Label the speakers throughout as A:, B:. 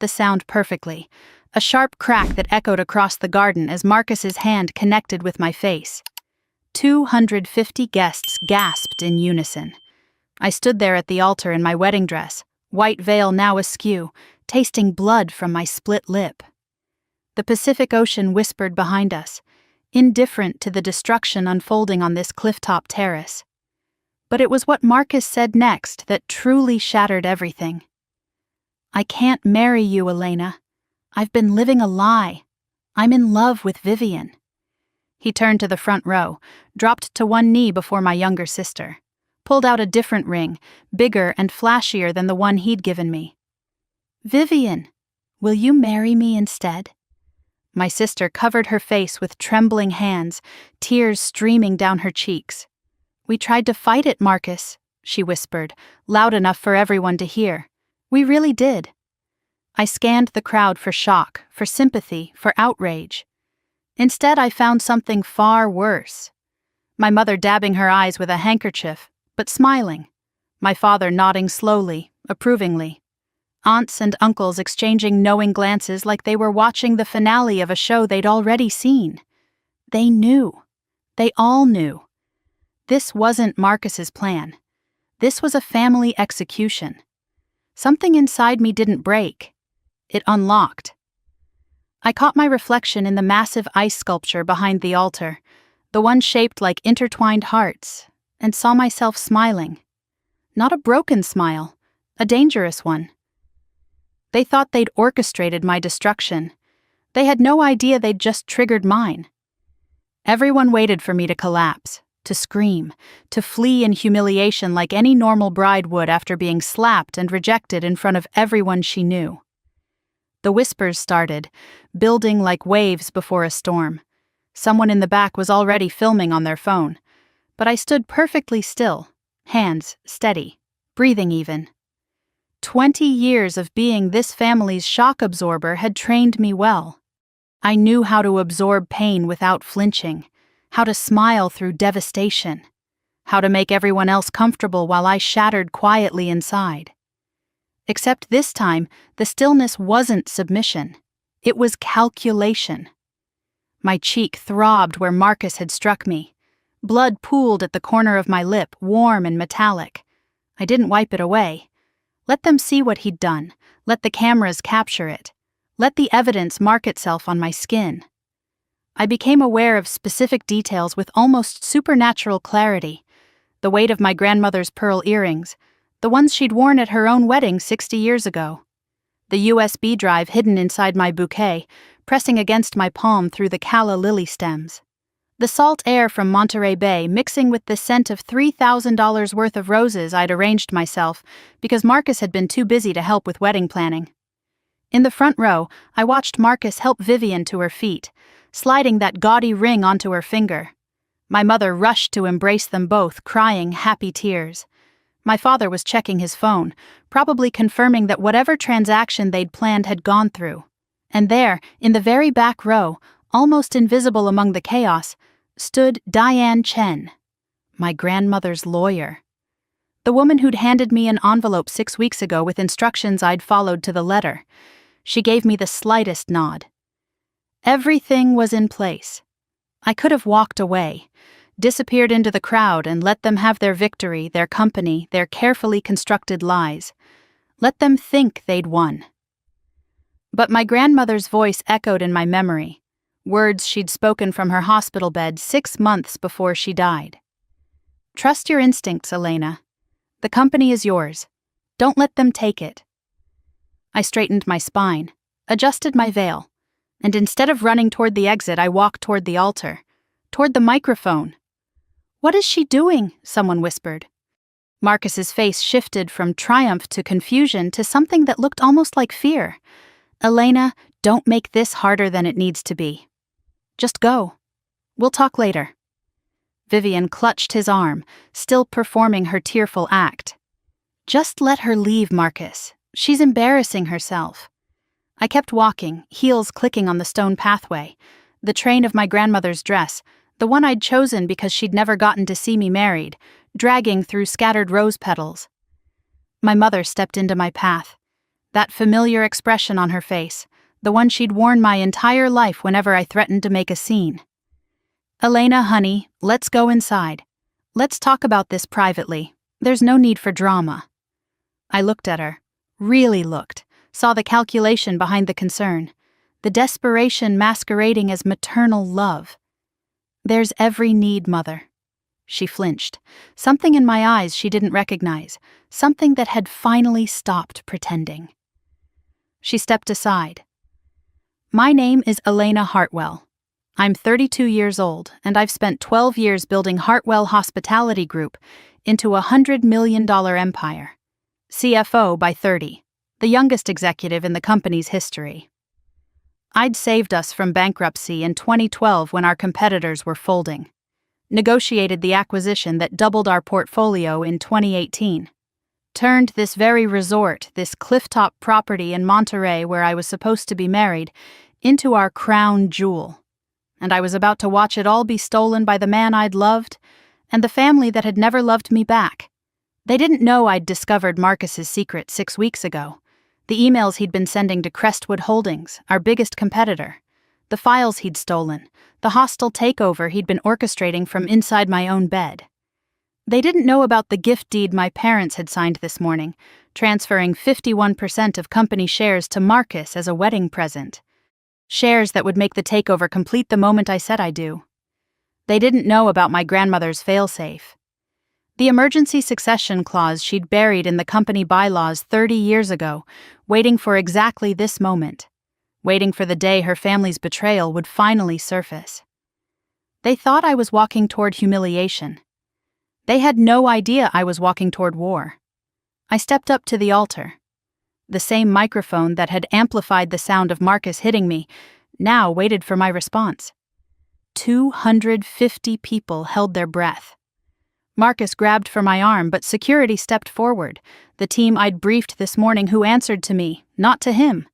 A: the sound perfectly, a sharp crack that echoed across the garden as Marcus's hand connected with my face. 250 guests gasped in unison. I stood there at the altar in my wedding dress, white veil now askew, tasting blood from my split lip. The Pacific Ocean whispered behind us, indifferent to the destruction unfolding on this clifftop terrace. But it was what Marcus said next that truly shattered everything. "I can't marry you, Elena. I've been living a lie. I'm in love with Vivian." He turned to the front row, dropped to one knee before my younger sister, pulled out a different ring, bigger and flashier than the one he'd given me. "Vivian, will you marry me instead?" My sister covered her face with trembling hands, tears streaming down her cheeks. "We tried to fight it, Marcus," she whispered, loud enough for everyone to hear. "We really did." I scanned the crowd for shock, for sympathy, for outrage. Instead, I found something far worse. My mother dabbing her eyes with a handkerchief, but smiling. My father nodding slowly, approvingly. Aunts and uncles exchanging knowing glances like they were watching the finale of a show they'd already seen. They knew. They all knew. This wasn't Marcus's plan. This was a family execution. Something inside me didn't break. It unlocked. I caught my reflection in the massive ice sculpture behind the altar, the one shaped like intertwined hearts, and saw myself smiling. Not a broken smile, a dangerous one. They thought they'd orchestrated my destruction. They had no idea they'd just triggered mine. Everyone waited for me to collapse, to scream, to flee in humiliation like any normal bride would after being slapped and rejected in front of everyone she knew. The whispers started, building like waves before a storm. Someone in the back was already filming on their phone. But I stood perfectly still, hands steady, breathing even. 20 years of being this family's shock absorber had trained me well. I knew how to absorb pain without flinching, how to smile through devastation, how to make everyone else comfortable while I shattered quietly inside. Except this time, the stillness wasn't submission. It was calculation. My cheek throbbed where Marcus had struck me. Blood pooled at the corner of my lip, warm and metallic. I didn't wipe it away. Let them see what he'd done. Let the cameras capture it. Let the evidence mark itself on my skin. I became aware of specific details with almost supernatural clarity. The weight of my grandmother's pearl earrings, the ones she'd worn at her own wedding 60 years ago. The USB drive hidden inside my bouquet, pressing against my palm through the calla lily stems. The salt air from Monterey Bay mixing with the scent of $3,000 worth of roses I'd arranged myself because Marcus had been too busy to help with wedding planning. In the front row, I watched Marcus help Vivian to her feet, sliding that gaudy ring onto her finger. My mother rushed to embrace them both, crying happy tears. My father was checking his phone, probably confirming that whatever transaction they'd planned had gone through. And there, in the very back row, almost invisible among the chaos, stood Diane Chen, my grandmother's lawyer. The woman who'd handed me an envelope 6 weeks ago with instructions I'd followed to the letter. She gave me the slightest nod. Everything was in place. I could have walked away, disappeared into the crowd and let them have their victory, their company, their carefully constructed lies. Let them think they'd won. But my grandmother's voice echoed in my memory, words she'd spoken from her hospital bed 6 months before she died. "Trust your instincts, Elena. The company is yours. Don't let them take it." I straightened my spine, adjusted my veil, and instead of running toward the exit, I walked toward the altar, toward the microphone. "What is she doing?" someone whispered. Marcus's face shifted from triumph to confusion to something that looked almost like fear. "Elena, don't make this harder than it needs to be. Just go. We'll talk later." Vivian clutched his arm, still performing her tearful act. "Just let her leave, Marcus. She's embarrassing herself." I kept walking, heels clicking on the stone pathway, the train of my grandmother's dress, the one I'd chosen because she'd never gotten to see me married, dragging through scattered rose petals. My mother stepped into my path. That familiar expression on her face, the one she'd worn my entire life whenever I threatened to make a scene. "Elena, honey, let's go inside. Let's talk about this privately. There's no need for drama." I looked at her, really looked, saw the calculation behind the concern, the desperation masquerading as maternal love. "There's every need, Mother." She flinched, something in my eyes she didn't recognize, something that had finally stopped pretending. She stepped aside. "My name is Elena Hartwell. I'm 32 years old, and I've spent 12 years building Hartwell Hospitality Group into a $100 million empire. CFO by 30, the youngest executive in the company's history. I'd saved us from bankruptcy in 2012 when our competitors were folding. Negotiated the acquisition that doubled our portfolio in 2018. Turned this very resort, this clifftop property in Monterey where I was supposed to be married, into our crown jewel. And I was about to watch it all be stolen by the man I'd loved, and the family that had never loved me back. They didn't know I'd discovered Marcus's secret 6 weeks ago. The emails he'd been sending to Crestwood Holdings, our biggest competitor. The files he'd stolen, the hostile takeover he'd been orchestrating from inside my own bed. They didn't know about the gift deed my parents had signed this morning, transferring 51% of company shares to Marcus as a wedding present. Shares that would make the takeover complete the moment I said I do. They didn't know about my grandmother's failsafe. The emergency succession clause she'd buried in the company bylaws 30 years ago, waiting for exactly this moment, waiting for the day her family's betrayal would finally surface. They thought I was walking toward humiliation. They had no idea I was walking toward war. I stepped up to the altar. The same microphone that had amplified the sound of Marcus hitting me now waited for my response. 250 people held their breath. Marcus grabbed for my arm, but security stepped forward, the team I'd briefed this morning who answered to me, not to him.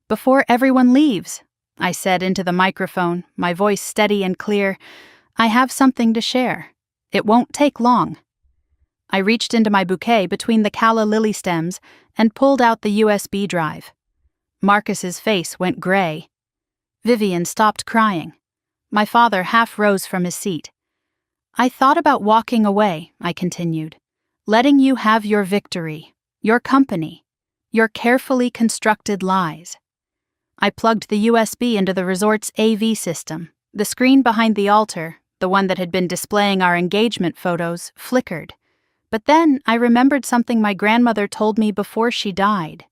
A: "Before everyone leaves," I said into the microphone, my voice steady and clear, "I have something to share. It won't take long." I reached into my bouquet between the calla lily stems and pulled out the USB drive. Marcus's face went gray. Vivian stopped crying. My father half rose from his seat. "I thought about walking away," I continued, "letting you have your victory, your company, your carefully constructed lies." I plugged the USB into the resort's AV system. The screen behind the altar, the one that had been displaying our engagement photos, flickered. But then I remembered something my grandmother told me before she died.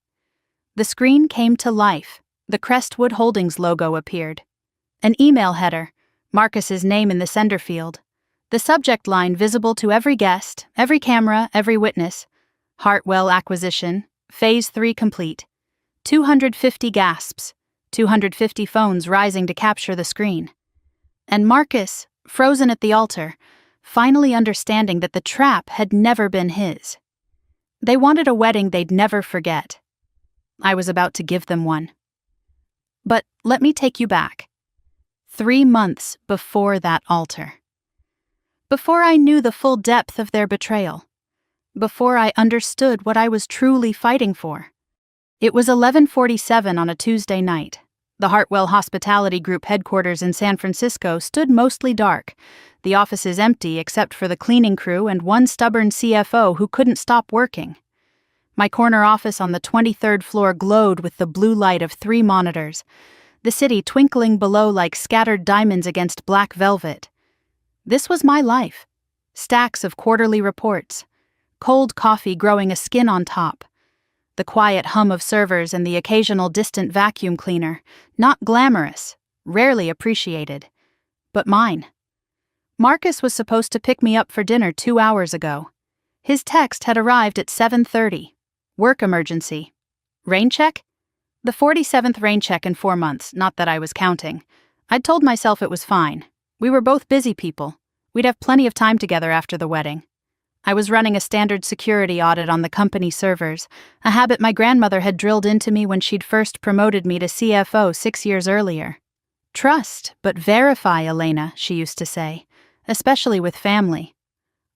A: The screen came to life. The Crestwood Holdings logo appeared. An email header, Marcus's name in the sender field. The subject line visible to every guest, every camera, every witness. Hartwell acquisition, Phase 3 complete. 250 gasps, 250 phones rising to capture the screen. And Marcus, frozen at the altar, finally understanding that the trap had never been his. They wanted a wedding they'd never forget. I was about to give them one. But let me take you back. 3 months before that altar. Before I knew the full depth of their betrayal. Before I understood what I was truly fighting for. It was 11:47 on a Tuesday night. The Hartwell Hospitality Group headquarters in San Francisco stood mostly dark, the offices empty except for the cleaning crew and one stubborn CFO who couldn't stop working. My corner office on the 23rd floor glowed with the blue light of 3 monitors, the city twinkling below like scattered diamonds against black velvet. This was my life. Stacks of quarterly reports, cold coffee growing a skin on top, the quiet hum of servers and the occasional distant vacuum cleaner, not glamorous, rarely appreciated, but mine. Marcus was supposed to pick me up for dinner 2 hours ago. His text had arrived at 7:30. Work emergency. Rain check? The 47th rain check in 4 months, not that I was counting. I'd told myself it was fine. We were both busy people. We'd have plenty of time together after the wedding. I was running a standard security audit on the company servers, a habit my grandmother had drilled into me when she'd first promoted me to CFO 6 years earlier. "Trust, but verify, Elena," she used to say, especially with family.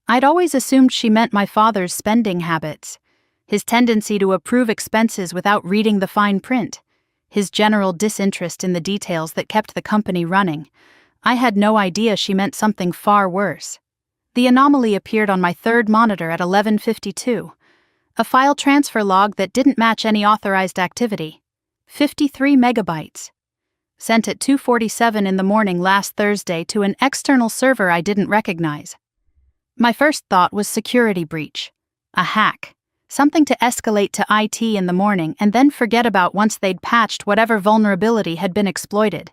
A: I'd always assumed she meant my father's spending habits. his tendency to approve expenses without reading the fine print, his general disinterest in the details that kept the company running. I had no idea she meant something far worse. The anomaly appeared on my third monitor at 11:52. A file transfer log that didn't match any authorized activity. 53 megabytes. Sent at 2:47 in the morning last Thursday to an external server I didn't recognize. My first thought was security breach. A hack. Something to escalate to IT in the morning and then forget about once they'd patched whatever vulnerability had been exploited.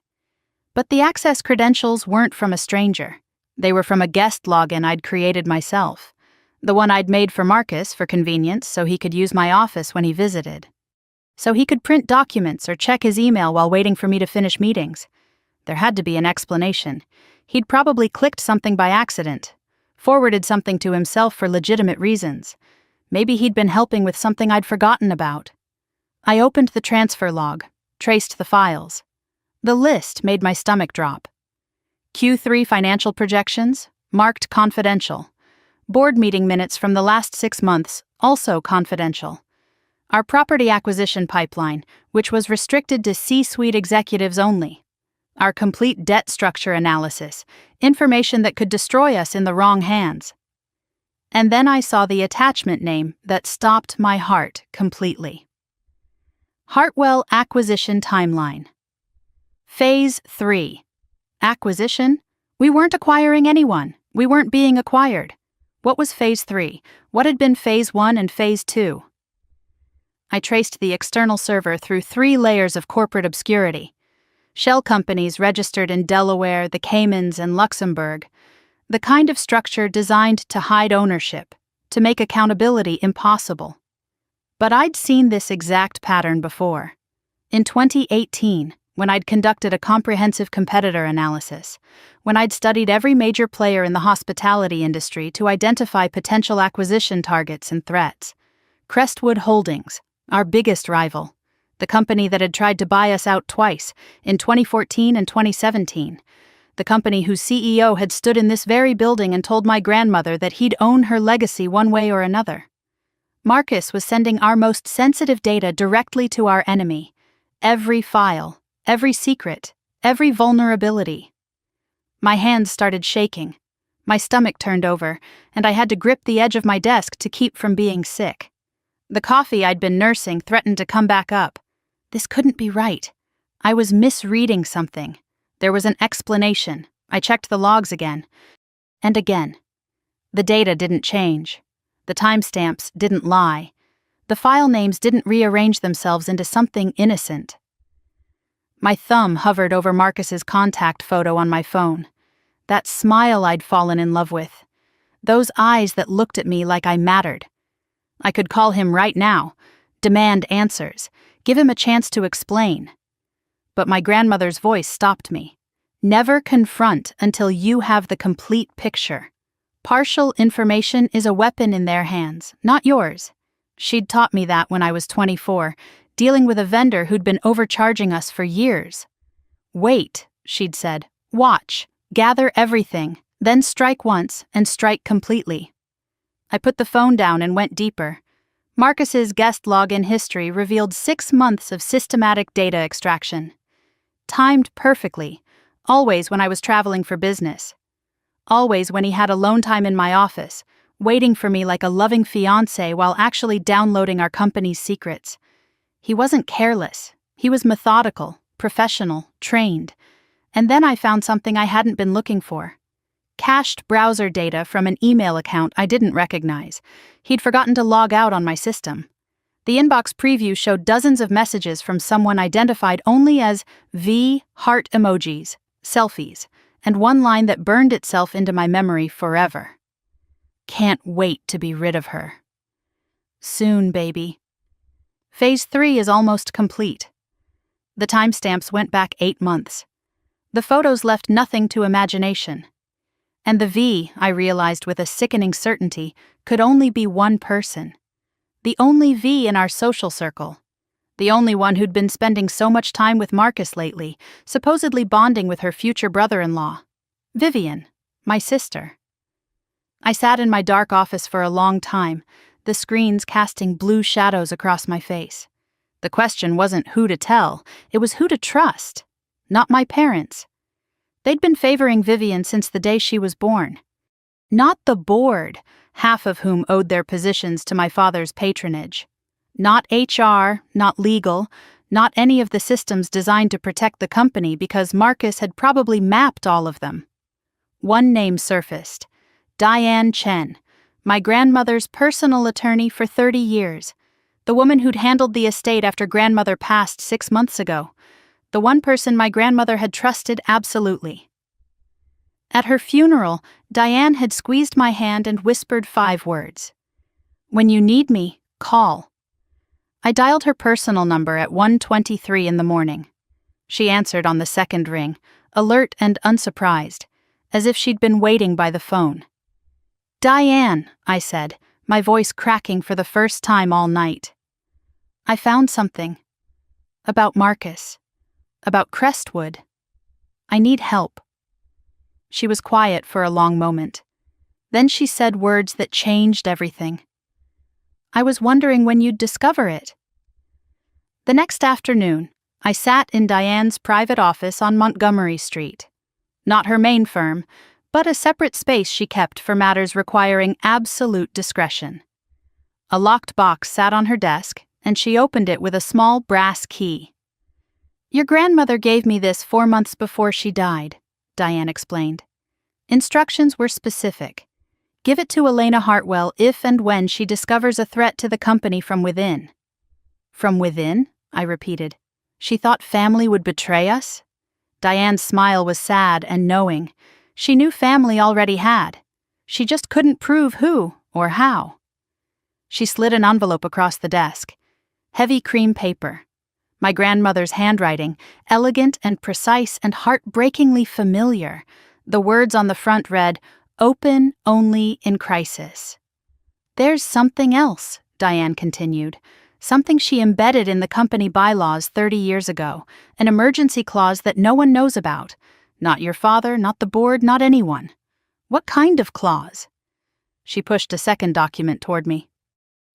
A: But the access credentials weren't from a stranger. They were from a guest login I'd created myself. The one I'd made for Marcus for convenience so he could use my office when he visited. So he could print documents or check his email while waiting for me to finish meetings. There had to be an explanation. He'd probably clicked something by accident, forwarded something to himself for legitimate reasons. Maybe he'd been helping with something I'd forgotten about. I opened the transfer log, traced the files. The list made my stomach drop. Q3 financial projections, marked confidential. Board meeting minutes from the last 6 months, also confidential. Our property acquisition pipeline, which was restricted to C-suite executives only. Our complete debt structure analysis, information that could destroy us in the wrong hands. And then I saw the attachment name that stopped my heart completely. Hartwell Acquisition Timeline. Phase 3. Acquisition? We weren't acquiring anyone. We weren't being acquired. What was Phase 3? What had been Phase 1 and Phase 2? I traced the external server through 3 layers of corporate obscurity. Shell companies registered in Delaware, the Caymans, and Luxembourg. The kind of structure designed to hide ownership, to make accountability impossible. But I'd seen this exact pattern before. In 2018, when I'd conducted a comprehensive competitor analysis, when I'd studied every major player in the hospitality industry to identify potential acquisition targets and threats. Crestwood Holdings, our biggest rival, the company that had tried to buy us out twice, in 2014 and 2017, the company whose CEO had stood in this very building and told my grandmother that he'd own her legacy one way or another. Marcus was sending our most sensitive data directly to our enemy. Every file. Every secret, every vulnerability. My hands started shaking. My stomach turned over, and I had to grip the edge of my desk to keep from being sick. The coffee I'd been nursing threatened to come back up. This couldn't be right. I was misreading something. There was an explanation. I checked the logs again. And again. The data didn't change. The timestamps didn't lie. The file names didn't rearrange themselves into something innocent. My thumb hovered over Marcus's contact photo on my phone. That smile I'd fallen in love with. Those eyes that looked at me like I mattered. I could call him right now, demand answers, give him a chance to explain. But my grandmother's voice stopped me. Never confront until you have the complete picture. Partial information is a weapon in their hands, not yours. She'd taught me that when I was 24, dealing with a vendor who'd been overcharging us for years. Wait, she'd said. Watch. Gather everything. Then strike once and strike completely. I put the phone down and went deeper. Marcus's guest login history revealed 6 months of systematic data extraction. Timed perfectly, always when I was traveling for business. Always when he had alone time in my office, waiting for me like a loving fiancé while actually downloading our company's secrets. He wasn't careless. He was methodical, professional, trained. And then I found something I hadn't been looking for. Cached browser data from an email account I didn't recognize. He'd forgotten to log out on my system. The inbox preview showed dozens of messages from someone identified only as V heart emojis, selfies, and one line that burned itself into my memory forever. Can't wait to be rid of her. Soon, baby. Phase 3 is almost complete. The timestamps went back 8 months. The photos left nothing to imagination. And the V, I realized with a sickening certainty, could only be one person. The only V in our social circle. The only one who'd been spending so much time with Marcus lately, supposedly bonding with her future brother-in-law. Vivian, my sister. I sat in my dark office for a long time, the screens casting blue shadows across my face. The question wasn't who to tell, it was who to trust. Not my parents. They'd been favoring Vivian since the day she was born. Not the board, half of whom owed their positions to my father's patronage. Not HR, not legal, not any of the systems designed to protect the company because Marcus had probably mapped all of them. One name surfaced. Diane Chen, my grandmother's personal attorney for 30 years. The woman who'd handled the estate after grandmother passed 6 months ago. The one person my grandmother had trusted absolutely. At her funeral, Diane had squeezed my hand and whispered 5 words. "When you need me, call." I dialed her personal number at 1:23 in the morning. She answered on the second ring, alert and unsurprised, as if she'd been waiting by the phone. "Diane," I said, my voice cracking for the first time all night. "I found something. About Marcus. About Crestwood. I need help." She was quiet for a long moment. Then she said words that changed everything. "I was wondering when you'd discover it." The next afternoon, I sat in Diane's private office on Montgomery Street. Not her main firm, but a separate space she kept for matters requiring absolute discretion. A locked box sat on her desk, and she opened it with a small brass key. "Your grandmother gave me this 4 months before she died," Diane explained. Instructions were specific. Give it to Elena Hartwell if and when she discovers a threat to the company from within. "From within?" I repeated. She thought family would betray us? Diane's smile was sad and knowing. She knew family already had. She just couldn't prove who or how. She slid an envelope across the desk. Heavy cream paper. My grandmother's handwriting, elegant and precise and heartbreakingly familiar. The words on the front read, "Open only in crisis." "There's something else," Diane continued. "Something she embedded in the company bylaws 30 years ago. An emergency clause that no one knows about. Not your father, not the board, not anyone." "What kind of clause?" She pushed a second document toward me.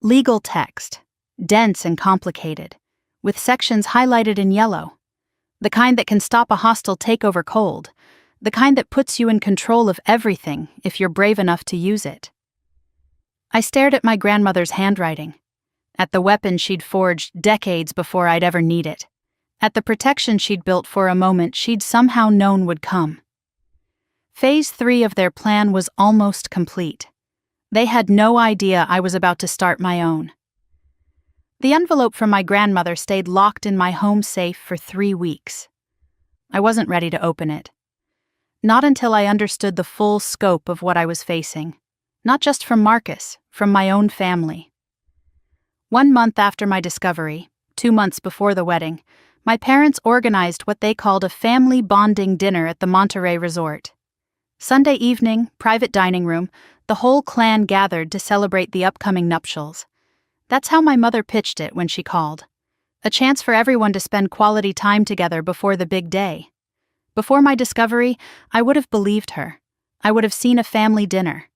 A: Legal text. Dense and complicated. With sections highlighted in yellow. The kind that can stop a hostile takeover cold. The kind that puts you in control of everything if you're brave enough to use it. I stared at my grandmother's handwriting. At the weapon she'd forged decades before I'd ever need it. At the protection she'd built for a moment she'd somehow known would come. Phase 3 of their plan was almost complete. They had no idea I was about to start my own. The envelope from my grandmother stayed locked in my home safe for 3 weeks. I wasn't ready to open it. Not until I understood the full scope of what I was facing. Not just from Marcus, from my own family. 1 month after my discovery, 2 months before the wedding, my parents organized what they called a family bonding dinner at the Monterey Resort. Sunday evening, private dining room, the whole clan gathered to celebrate the upcoming nuptials. That's how my mother pitched it when she called. A chance for everyone to spend quality time together before the big day. Before my discovery, I would have believed her. I would have seen a family dinner.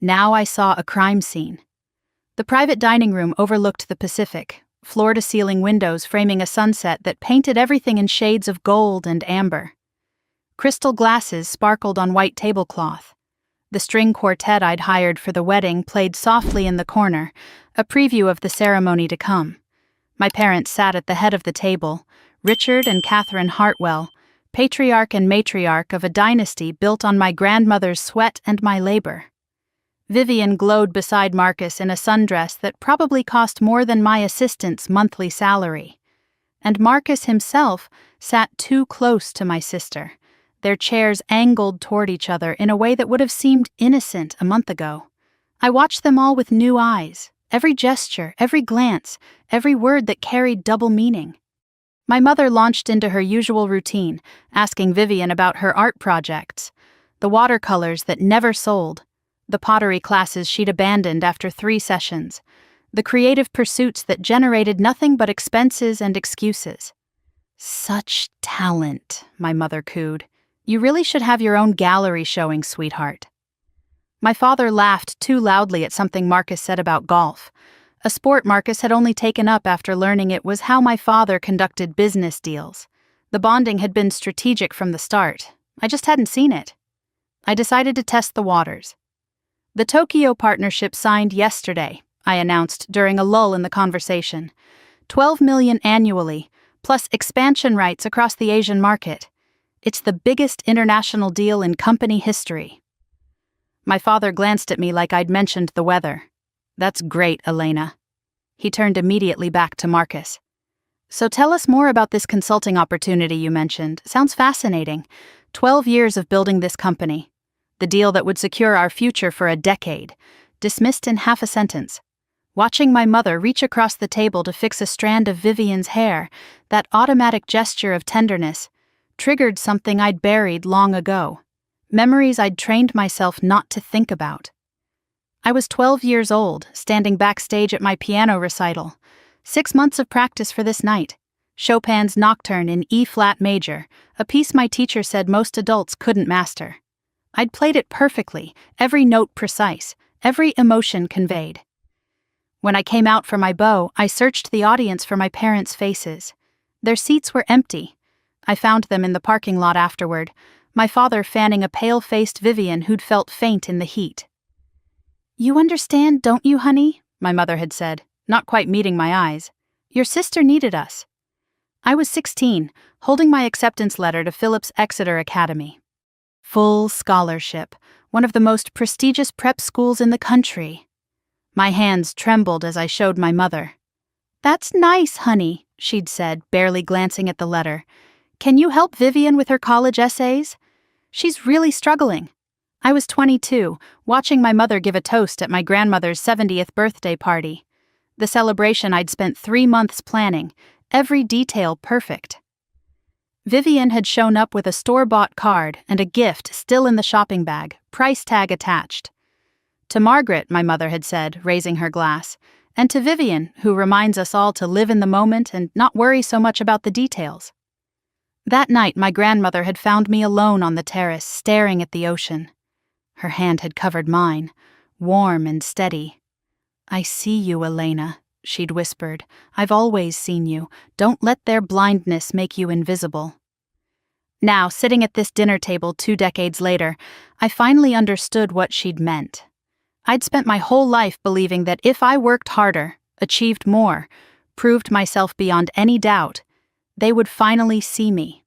A: Now I saw a crime scene. The private dining room overlooked the Pacific, floor-to-ceiling windows framing a sunset that painted everything in shades of gold and amber. Crystal glasses sparkled on white tablecloth. The string quartet I'd hired for the wedding played softly in the corner, a preview of the ceremony to come. My parents sat at the head of the table, Richard and Catherine Hartwell, patriarch and matriarch of a dynasty built on my grandmother's sweat and my labor. Vivian glowed beside Marcus in a sundress that probably cost more than my assistant's monthly salary. And Marcus himself sat too close to my sister, their chairs angled toward each other in a way that would have seemed innocent a month ago. I watched them all with new eyes, every gesture, every glance, every word that carried double meaning. My mother launched into her usual routine, asking Vivian about her art projects, the watercolors that never sold, the pottery classes she'd abandoned after 3 sessions, the creative pursuits that generated nothing but expenses and excuses. "Such talent," my mother cooed. "You really should have your own gallery showing, sweetheart." My father laughed too loudly at something Marcus said about golf, a sport Marcus had only taken up after learning it was how my father conducted business deals. The bonding had been strategic from the start. I just hadn't seen it. I decided to test the waters. The Tokyo partnership signed yesterday, I announced during a lull in the conversation. 12 million annually, plus expansion rights across the Asian market. It's the biggest international deal in company history. My father glanced at me like I'd mentioned the weather. That's great, Elena. He turned immediately back to Marcus. So tell us more about this consulting opportunity you mentioned. Sounds fascinating. 12 years of building this company. The deal that would secure our future for a decade. Dismissed in half a sentence. Watching my mother reach across the table to fix a strand of Vivian's hair, that automatic gesture of tenderness, triggered something I'd buried long ago. Memories I'd trained myself not to think about. I was 12 years old, standing backstage at my piano recital. 6 months of practice for this night. Chopin's Nocturne in E-flat major, a piece my teacher said most adults couldn't master. I'd played it perfectly, every note precise, every emotion conveyed. When I came out for my bow, I searched the audience for my parents' faces. Their seats were empty. I found them in the parking lot afterward, my father fanning a pale-faced Vivian who'd felt faint in the heat. "You understand, don't you, honey?" my mother had said, not quite meeting my eyes. "Your sister needed us." I was 16, holding my acceptance letter to Phillips Exeter Academy. Full scholarship, one of the most prestigious prep schools in the country. My hands trembled as I showed my mother. "That's nice, honey," she'd said, barely glancing at the letter. "Can you help Vivian with her college essays? She's really struggling." I was 22, watching my mother give a toast at my grandmother's 70th birthday party. The celebration I'd spent 3 months planning, every detail perfect. Vivian had shown up with a store-bought card and a gift still in the shopping bag, price tag attached. To Margaret, my mother had said, raising her glass, and to Vivian, who reminds us all to live in the moment and not worry so much about the details. That night, my grandmother had found me alone on the terrace, staring at the ocean. Her hand had covered mine, warm and steady. "I see you, Elena," she'd whispered. "I've always seen you. Don't let their blindness make you invisible." Now, sitting at this dinner table 2 decades later, I finally understood what she'd meant. I'd spent my whole life believing that if I worked harder, achieved more, proved myself beyond any doubt, they would finally see me.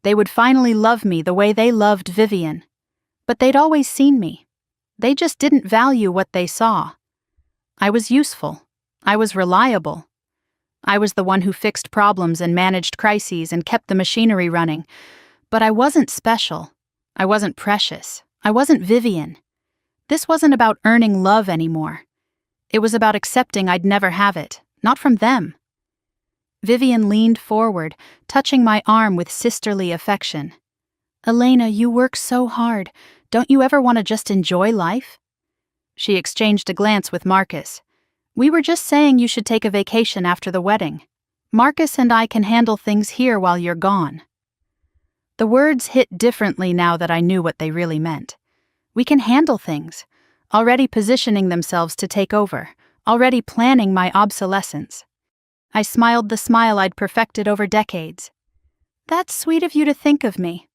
A: They would finally love me the way they loved Vivian. But they'd always seen me. They just didn't value what they saw. I was useful. I was reliable. I was the one who fixed problems and managed crises and kept the machinery running. But I wasn't special. I wasn't precious. I wasn't Vivian. This wasn't about earning love anymore. It was about accepting I'd never have it, not from them. Vivian leaned forward, touching my arm with sisterly affection. "Elena, you work so hard. Don't you ever want to just enjoy life?" She exchanged a glance with Marcus. "We were just saying you should take a vacation after the wedding. Marcus and I can handle things here while you're gone." The words hit differently now that I knew what they really meant. We can handle things, already positioning themselves to take over, already planning my obsolescence. I smiled the smile I'd perfected over decades. "That's sweet of you to think of me."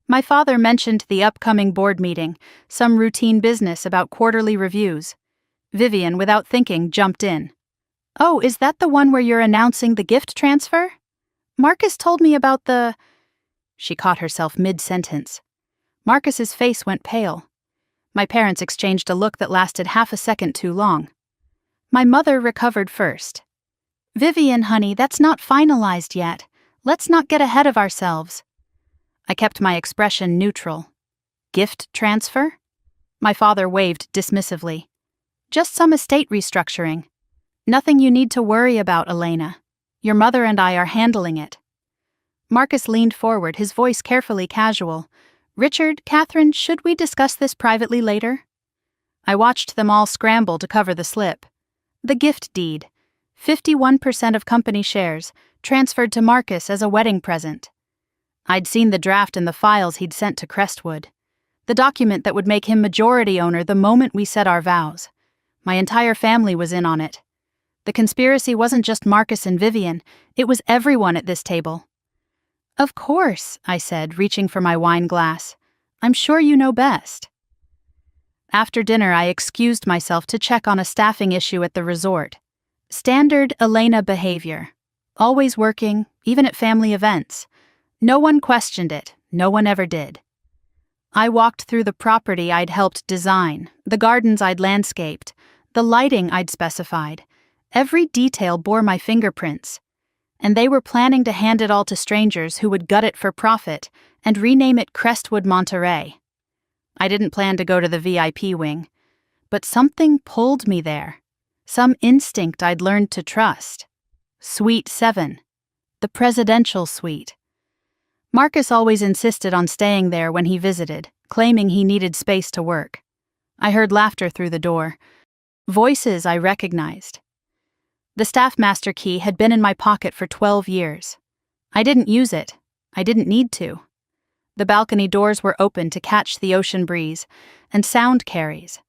A: My father mentioned the upcoming board meeting, some routine business about quarterly reviews. Vivian, without thinking, jumped in. "Oh, is that the one where you're announcing the gift transfer? Marcus told me about the—" She caught herself mid-sentence. Marcus's face went pale. My parents exchanged a look that lasted half a second too long. My mother recovered first. "Vivian, honey, that's not finalized yet. Let's not get ahead of ourselves." I kept my expression neutral. "Gift transfer?" My father waved dismissively. "Just some estate restructuring. Nothing you need to worry about, Elena. Your mother and I are handling it." Marcus leaned forward, his voice carefully casual. "Richard, Catherine, should we discuss this privately later?" I watched them all scramble to cover the slip. The gift deed. 51% of company shares, transferred to Marcus as a wedding present. I'd seen the draft in the files he'd sent to Crestwood. The document that would make him majority owner the moment we said our vows. My entire family was in on it. The conspiracy wasn't just Marcus and Vivian, it was everyone at this table. Of course, I said, reaching for my wine glass. I'm sure you know best. After dinner, I excused myself to check on a staffing issue at the resort. Standard Elena behavior. Always working, even at family events. No one questioned it, no one ever did. I walked through the property I'd helped design, the gardens I'd landscaped, the lighting I'd specified. Every detail bore my fingerprints. And they were planning to hand it all to strangers who would gut it for profit and rename it Crestwood Monterey. I didn't plan to go to the VIP wing, but something pulled me there. Some instinct I'd learned to trust. Suite 7. The presidential suite. Marcus always insisted on staying there when he visited, claiming he needed space to work. I heard laughter through the door. Voices I recognized. The staff master key had been in my pocket for 12 years. I didn't use it. I didn't need to. The balcony doors were open to catch the ocean breeze, and sound carries.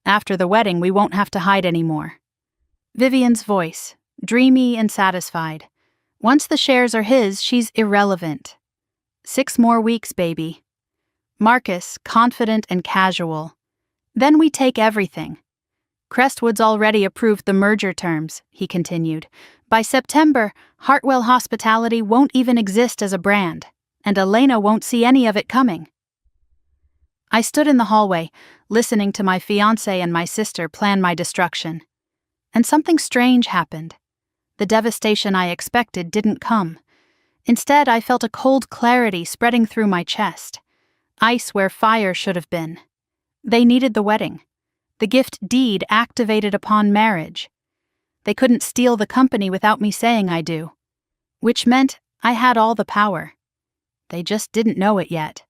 A: After the wedding, we won't have to hide anymore. Vivian's voice, dreamy and satisfied. Once the shares are his, she's irrelevant. 6 more weeks, baby. Marcus, confident and casual. Then we take everything. Crestwood's already approved the merger terms, he continued. By September, Hartwell Hospitality won't even exist as a brand, and Elena won't see any of it coming. I stood in the hallway, listening to my fiancé and my sister plan my destruction. And something strange happened. The devastation I expected didn't come. Instead, I felt a cold clarity spreading through my chest. Ice where fire should have been. They needed the wedding. The gift deed activated upon marriage. They couldn't steal the company without me saying I do. Which meant I had all the power. They just didn't know it yet.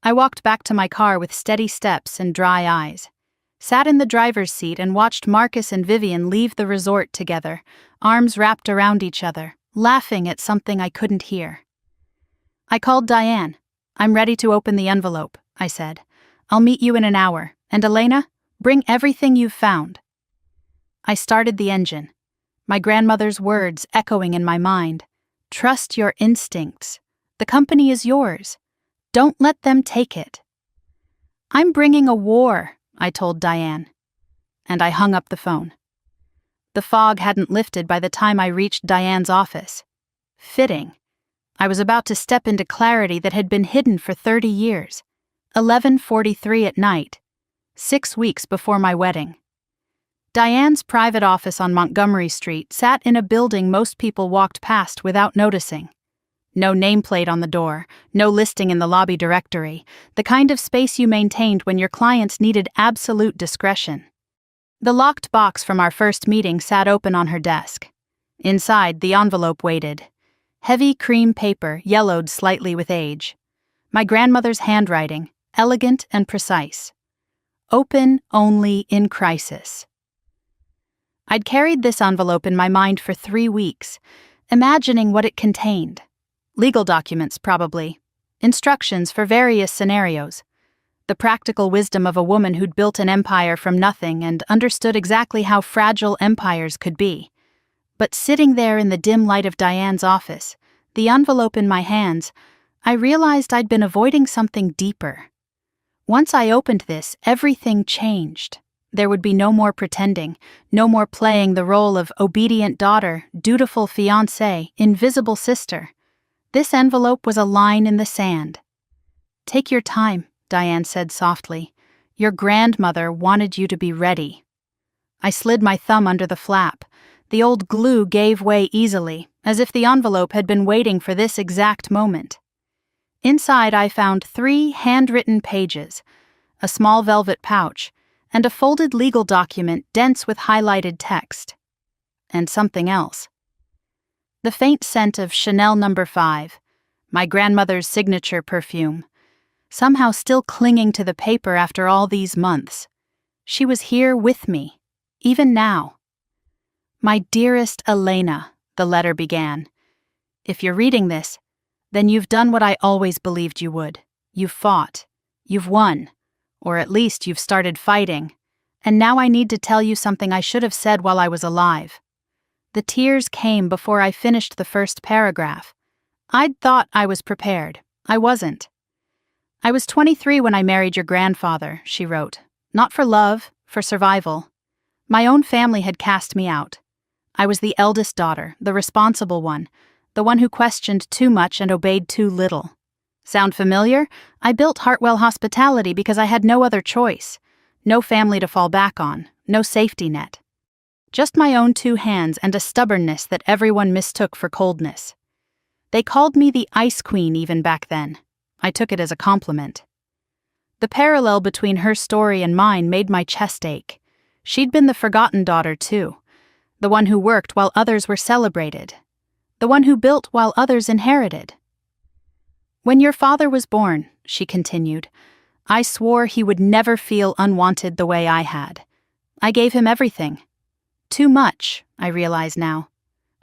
A: I walked back to my car with steady steps and dry eyes. Sat in the driver's seat and watched Marcus and Vivian leave the resort together, arms wrapped around each other, laughing at something I couldn't hear. I called Diane. I'm ready to open the envelope, I said. I'll meet you in an hour. And Elena, bring everything you've found. I started the engine. My grandmother's words echoing in my mind. Trust your instincts. The company is yours. Don't let them take it. I'm bringing a war, I told Diane. And I hung up the phone. The fog hadn't lifted by the time I reached Diane's office. Fitting. I was about to step into clarity that had been hidden for 30 years. 11:43 at night. 6 weeks before my wedding. Diane's private office on Montgomery Street sat in a building most people walked past without noticing. No nameplate on the door, no listing in the lobby directory, the kind of space you maintained when your clients needed absolute discretion. The locked box from our first meeting sat open on her desk. Inside, the envelope waited. Heavy cream paper, yellowed slightly with age. My grandmother's handwriting, elegant and precise. Open only in crisis. I'd carried this envelope in my mind for 3 weeks, imagining what it contained. Legal documents, probably. Instructions for various scenarios. The practical wisdom of a woman who'd built an empire from nothing and understood exactly how fragile empires could be. But sitting there in the dim light of Diane's office, the envelope in my hands, I realized I'd been avoiding something deeper. Once I opened this, everything changed. There would be no more pretending, no more playing the role of obedient daughter, dutiful fiancé, invisible sister. This envelope was a line in the sand. Take your time, Diane said softly. Your grandmother wanted you to be ready. I slid my thumb under the flap. The old glue gave way easily, as if the envelope had been waiting for this exact moment. Inside, I found 3 handwritten pages, a small velvet pouch, and a folded legal document dense with highlighted text. And something else. The faint scent of Chanel No. 5, my grandmother's signature perfume, somehow still clinging to the paper after all these months. She was here with me, even now. My dearest Elena, the letter began. If you're reading this, then you've done what I always believed you would. You've fought. You've won. Or at least you've started fighting. And now I need to tell you something I should have said while I was alive." The tears came before I finished the first paragraph. I'd thought I was prepared. I wasn't. "I was 23 when I married your grandfather," she wrote. "Not for love, for survival. My own family had cast me out. I was the eldest daughter, the responsible one, the one who questioned too much and obeyed too little. Sound familiar? I built Hartwell Hospitality because I had no other choice. No family to fall back on, no safety net. Just my own two hands and a stubbornness that everyone mistook for coldness. They called me the Ice Queen even back then. I took it as a compliment." The parallel between her story and mine made my chest ache. She'd been the forgotten daughter too, the one who worked while others were celebrated, the one who built while others inherited. "When your father was born," she continued, "I swore he would never feel unwanted the way I had. I gave him everything. Too much, I realize now.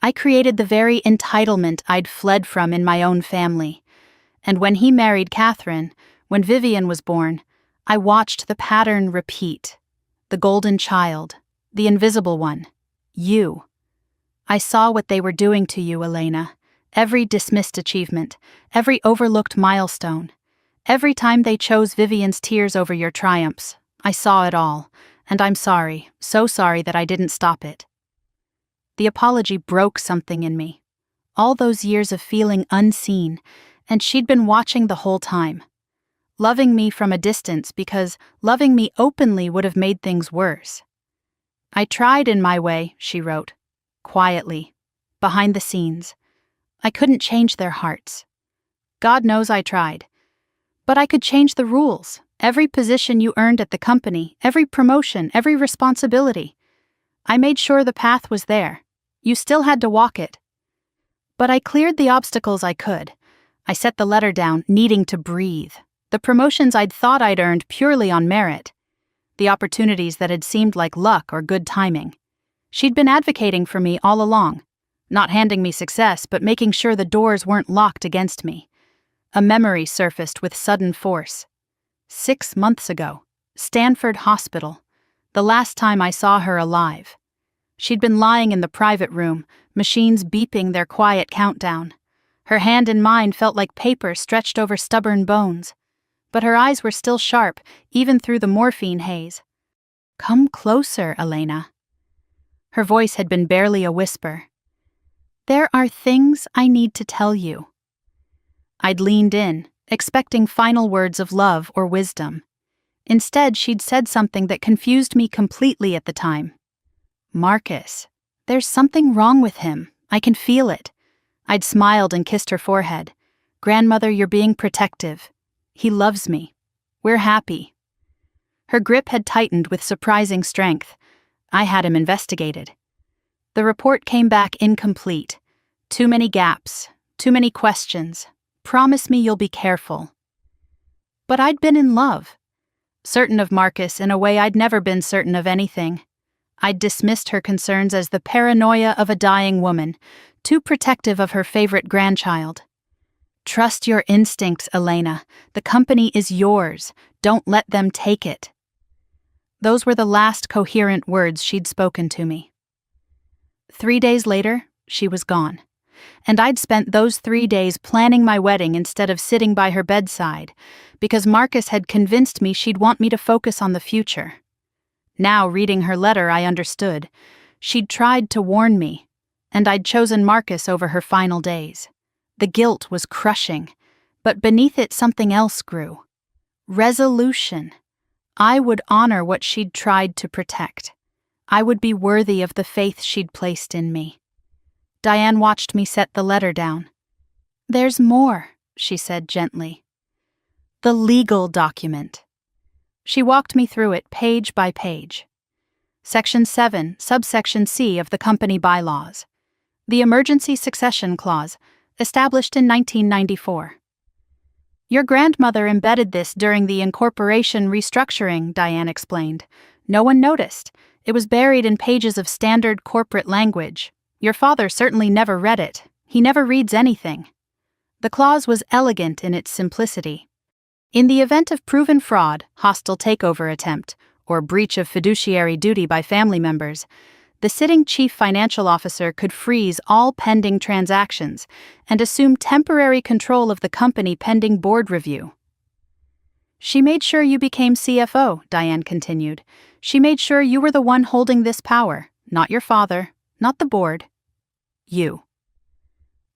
A: I created the very entitlement I'd fled from in my own family. And when he married Catherine, when Vivian was born, I watched the pattern repeat. The golden child, the invisible one, you. I saw what they were doing to you, Elena. Every dismissed achievement, every overlooked milestone. Every time they chose Vivian's tears over your triumphs, I saw it all, and I'm sorry, so sorry that I didn't stop it." The apology broke something in me. All those years of feeling unseen, and she'd been watching the whole time. Loving me from a distance because loving me openly would have made things worse. "I tried in my way," she wrote, quietly, behind the scenes. "I couldn't change their hearts. God knows I tried. But I could change the rules, every position you earned at the company, every promotion, every responsibility. I made sure the path was there. You still had to walk it. But I cleared the obstacles I could. I set the letter down, needing to breathe. The promotions I'd thought I'd earned purely on merit. The opportunities that had seemed like luck or good timing. She'd been advocating for me all along, not handing me success, but making sure the doors weren't locked against me. A memory surfaced with sudden force. 6 months ago, Stanford Hospital, the last time I saw her alive. She'd been lying in the private room, machines beeping their quiet countdown. Her hand in mine felt like paper stretched over stubborn bones. But her eyes were still sharp, even through the morphine haze. "Come closer, Elena." Her voice had been barely a whisper. "There are things I need to tell you." I'd leaned in, expecting final words of love or wisdom. Instead, she'd said something that confused me completely at the time. "Marcus, there's something wrong with him. I can feel it." I'd smiled and kissed her forehead. "Grandmother, you're being protective. He loves me. We're happy." Her grip had tightened with surprising strength. I had him investigated. The report came back incomplete. Too many gaps, too many questions. "Promise me you'll be careful." But I'd been in love. Certain of Marcus in a way I'd never been certain of anything. I'd dismissed her concerns as the paranoia of a dying woman, too protective of her favorite grandchild. "Trust your instincts, Elena. The company is yours. Don't let them take it." Those were the last coherent words she'd spoken to me. 3 days later, she was gone. And I'd spent those 3 days planning my wedding instead of sitting by her bedside, because Marcus had convinced me she'd want me to focus on the future. Now, reading her letter, I understood. She'd tried to warn me, and I'd chosen Marcus over her final days. The guilt was crushing, but beneath it something else grew. Resolution. I would honor what she'd tried to protect. I would be worthy of the faith she'd placed in me. Diane watched me set the letter down. "There's more," she said gently. "The legal document." She walked me through it page by page. Section 7, subsection C of the company bylaws. The Emergency Succession Clause, established in 1994. "Your grandmother embedded this during the incorporation restructuring," Diane explained. "No one noticed. It was buried in pages of standard corporate language. Your father certainly never read it. He never reads anything." The clause was elegant in its simplicity. In the event of proven fraud, hostile takeover attempt, or breach of fiduciary duty by family members, the sitting chief financial officer could freeze all pending transactions and assume temporary control of the company pending board review. She made sure you became CFO, Diane continued. She made sure you were the one holding this power, not your father, not the board. You.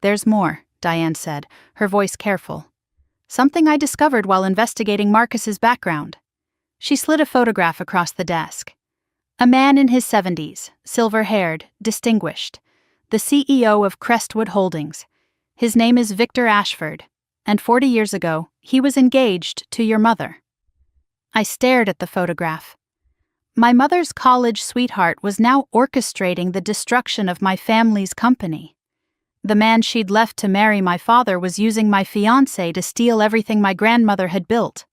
A: There's more, Diane said, her voice careful. Something I discovered while investigating Marcus's background. She slid a photograph across the desk. A man in his 70s, silver-haired, distinguished. The CEO of Crestwood Holdings. His name is Victor Ashford, and 40 years ago, he was engaged to your mother. I stared at the photograph. My mother's college sweetheart was now orchestrating the destruction of my family's company. The man she'd left to marry my father was using my fiancé to steal everything my grandmother had built.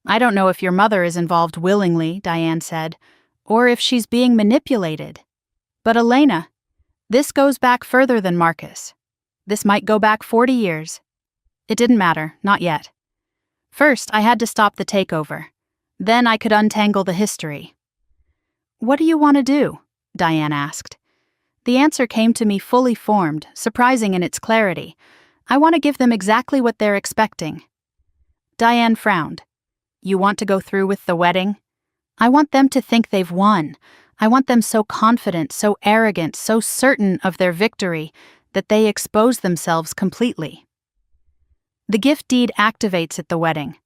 A: I don't know if your mother is involved willingly, Diane said, or if she's being manipulated. But Elena, this goes back further than Marcus. This might go back 40 years. It didn't matter, not yet. First, I had to stop the takeover. Then I could untangle the history. What do you want to do? Diane asked. The answer came to me fully formed, surprising in its clarity. I want to give them exactly what they're expecting. Diane frowned. You want to go through with the wedding? I want them to think they've won. I want them so confident, so arrogant, so certain of their victory that they expose themselves completely. The gift deed activates at the wedding.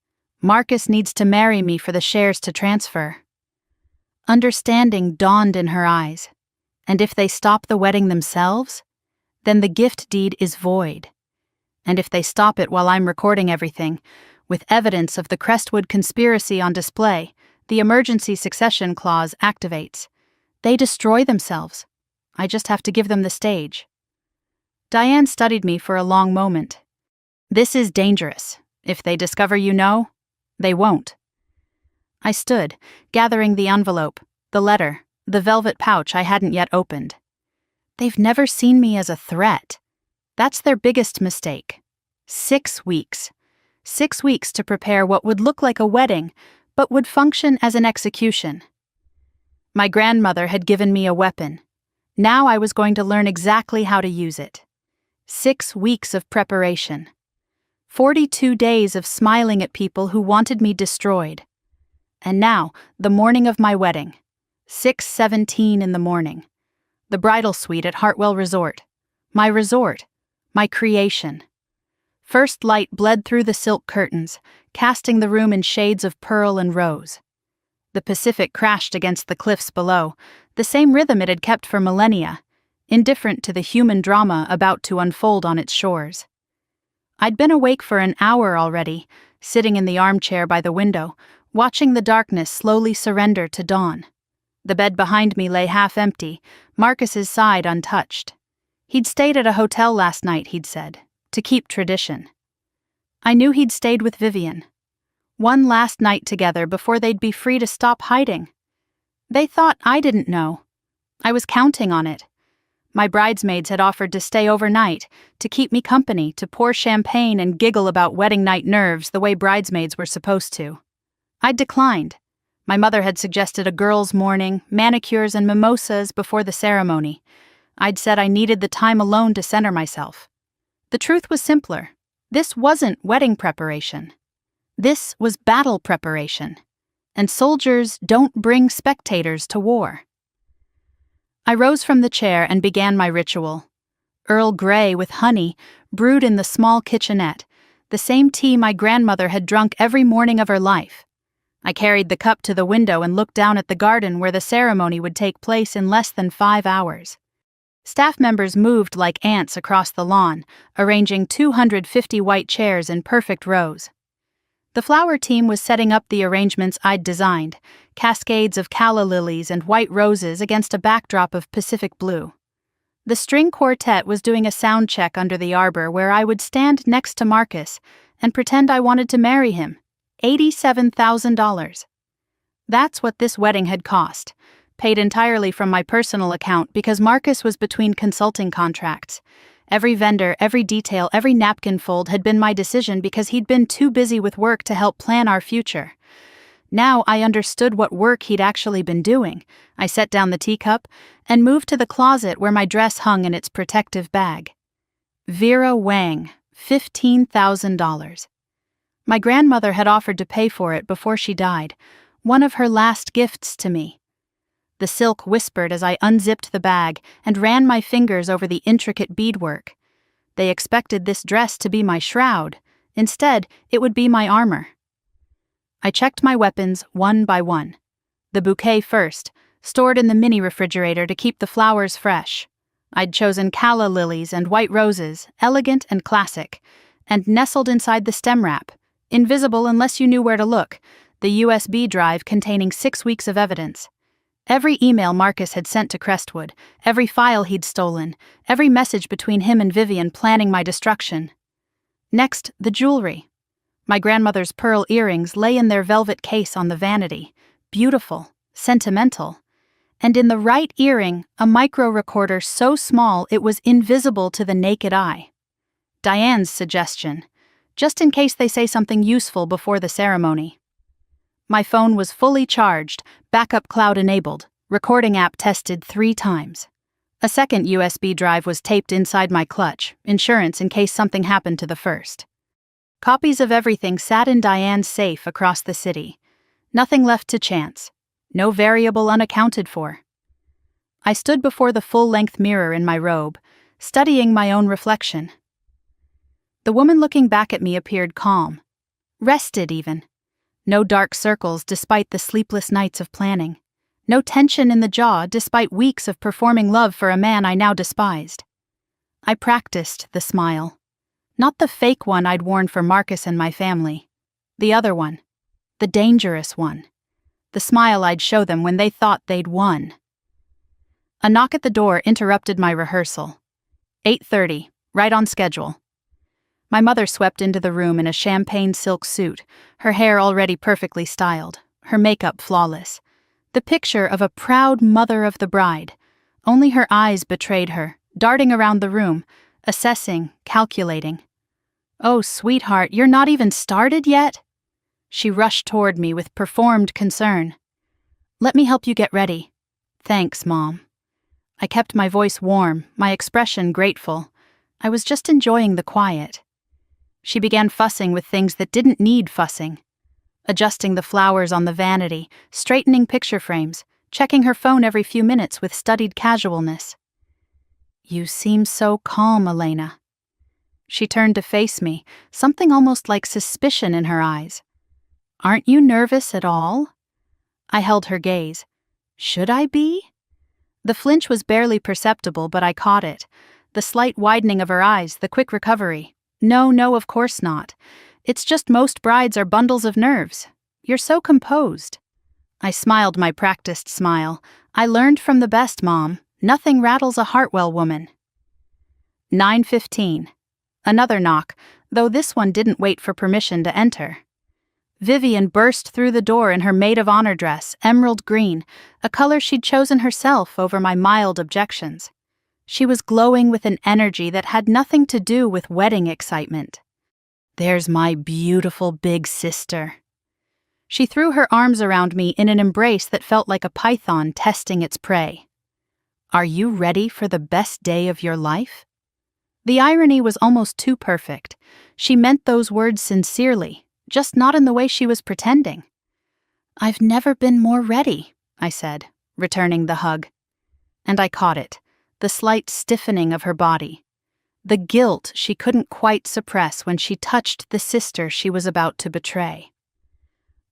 A: Marcus needs to marry me for the shares to transfer. Understanding dawned in her eyes. And if they stop the wedding themselves, then the gift deed is void. And if they stop it while I'm recording everything, with evidence of the Crestwood conspiracy on display, the emergency succession clause activates. They destroy themselves. I just have to give them the stage. Diane studied me for a long moment. This is dangerous. If they discover you know, they won't. I stood, gathering the envelope, the letter, the velvet pouch I hadn't yet opened. They've never seen me as a threat. That's their biggest mistake. 6 weeks. 6 weeks to prepare what would look like a wedding, but would function as an execution. My grandmother had given me a weapon. Now I was going to learn exactly how to use it. 6 weeks of preparation. 42 days of smiling at people who wanted me destroyed. And now, the morning of my wedding. 6:17 in the morning. The bridal suite at Hartwell Resort. My resort. My creation. First light bled through the silk curtains, casting the room in shades of pearl and rose. The Pacific crashed against the cliffs below, the same rhythm it had kept for millennia, indifferent to the human drama about to unfold on its shores. I'd been awake for an hour already, sitting in the armchair by the window, watching the darkness slowly surrender to dawn. The bed behind me lay half empty, Marcus's side untouched. He'd stayed at a hotel last night, he'd said, to keep tradition. I knew he'd stayed with Vivian. One last night together before they'd be free to stop hiding. They thought I didn't know. I was counting on it. My bridesmaids had offered to stay overnight, to keep me company, to pour champagne and giggle about wedding night nerves the way bridesmaids were supposed to. I'd declined. My mother had suggested a girls' morning, manicures and mimosas before the ceremony. I'd said I needed the time alone to center myself. The truth was simpler. This wasn't wedding preparation. This was battle preparation. And soldiers don't bring spectators to war. I rose from the chair and began my ritual. Earl Grey with honey, brewed in the small kitchenette, the same tea my grandmother had drunk every morning of her life. I carried the cup to the window and looked down at the garden where the ceremony would take place in less than 5 hours. Staff members moved like ants across the lawn, arranging 250 white chairs in perfect rows. The flower team was setting up the arrangements I'd designed, cascades of calla lilies and white roses against a backdrop of Pacific blue. The string quartet was doing a sound check under the arbor where I would stand next to Marcus and pretend I wanted to marry him. $87,000. That's what this wedding had cost, paid entirely from my personal account because Marcus was between consulting contracts, Every vendor, every detail, every napkin fold had been my decision because he'd been too busy with work to help plan our future. Now I understood what work he'd actually been doing. I set down the teacup and moved to the closet where my dress hung in its protective bag. Vera Wang, $15,000. My grandmother had offered to pay for it before she died, one of her last gifts to me. The silk whispered as I unzipped the bag and ran my fingers over the intricate beadwork. They expected this dress to be my shroud. Instead, it would be my armor. I checked my weapons one by one. The bouquet first, stored in the mini refrigerator to keep the flowers fresh. I'd chosen calla lilies and white roses, elegant and classic, and nestled inside the stem wrap, invisible unless you knew where to look, the USB drive containing 6 weeks of evidence. Every email Marcus had sent to Crestwood, every file he'd stolen, every message between him and Vivian planning my destruction. Next, the jewelry. My grandmother's pearl earrings lay in their velvet case on the vanity, beautiful, sentimental. And in the right earring, a micro-recorder so small it was invisible to the naked eye. Diane's suggestion, just in case they say something useful before the ceremony. My phone was fully charged, backup cloud enabled, recording app tested 3 times. A second USB drive was taped inside my clutch, insurance in case something happened to the first. Copies of everything sat in Diane's safe across the city. Nothing left to chance. No variable unaccounted for. I stood before the full-length mirror in my robe, studying my own reflection. The woman looking back at me appeared calm. Rested, even. No dark circles despite the sleepless nights of planning. No tension in the jaw despite weeks of performing love for a man I now despised. I practiced the smile. Not the fake one I'd worn for Marcus and my family. The other one. The dangerous one. The smile I'd show them when they thought they'd won. A knock at the door interrupted my rehearsal. 8:30, right on schedule. My mother swept into the room in a champagne silk suit, her hair already perfectly styled, her makeup flawless. The picture of a proud mother of the bride. Only her eyes betrayed her, darting around the room, assessing, calculating. "Oh, sweetheart, you're not even started yet?" She rushed toward me with performed concern. "Let me help you get ready." "Thanks, Mom." I kept my voice warm, my expression grateful. I was just enjoying the quiet. She began fussing with things that didn't need fussing. Adjusting the flowers on the vanity, straightening picture frames, checking her phone every few minutes with studied casualness. "You seem so calm, Elena." She turned to face me, something almost like suspicion in her eyes. "Aren't you nervous at all?" I held her gaze. Should I be? The flinch was barely perceptible, but I caught it. The slight widening of her eyes, the quick recovery. No, of course not. It's just most brides are bundles of nerves. You're so composed." I smiled my practiced smile. "I learned from the best, Mom. Nothing rattles a Hartwell woman." 9:15. Another knock, though this one didn't wait for permission to enter. Vivian burst through the door in her maid of honor dress, emerald green, a color she'd chosen herself over my mild objections. She was glowing with an energy that had nothing to do with wedding excitement. "There's my beautiful big sister." She threw her arms around me in an embrace that felt like a python testing its prey. "Are you ready for the best day of your life?" The irony was almost too perfect. She meant those words sincerely, just not in the way she was pretending. "I've never been more ready," I said, returning the hug. And I caught it, the slight stiffening of her body. The guilt she couldn't quite suppress when she touched the sister she was about to betray.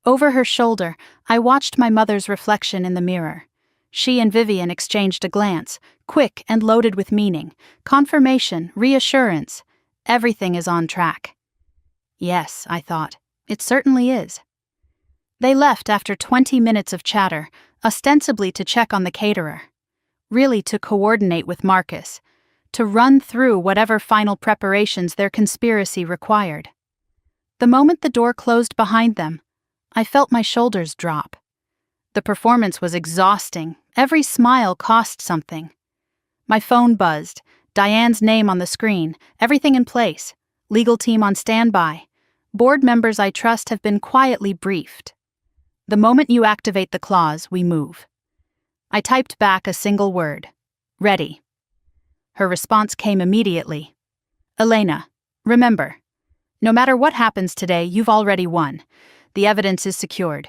A: Over her shoulder, I watched my mother's reflection in the mirror. She and Vivian exchanged a glance, quick and loaded with meaning, confirmation, reassurance. Everything is on track. Yes, I thought, it certainly is. They left after 20 minutes of chatter, ostensibly to check on the caterer. Really to coordinate with Marcus, to run through whatever final preparations their conspiracy required. The moment the door closed behind them, I felt my shoulders drop. The performance was exhausting. Every smile cost something. My phone buzzed, Diane's name on the screen, everything in place, legal team on standby. Board members I trust have been quietly briefed. The moment you activate the clause, we move. I typed back a single word. Ready. Her response came immediately. Elena, remember, no matter what happens today, you've already won. The evidence is secured.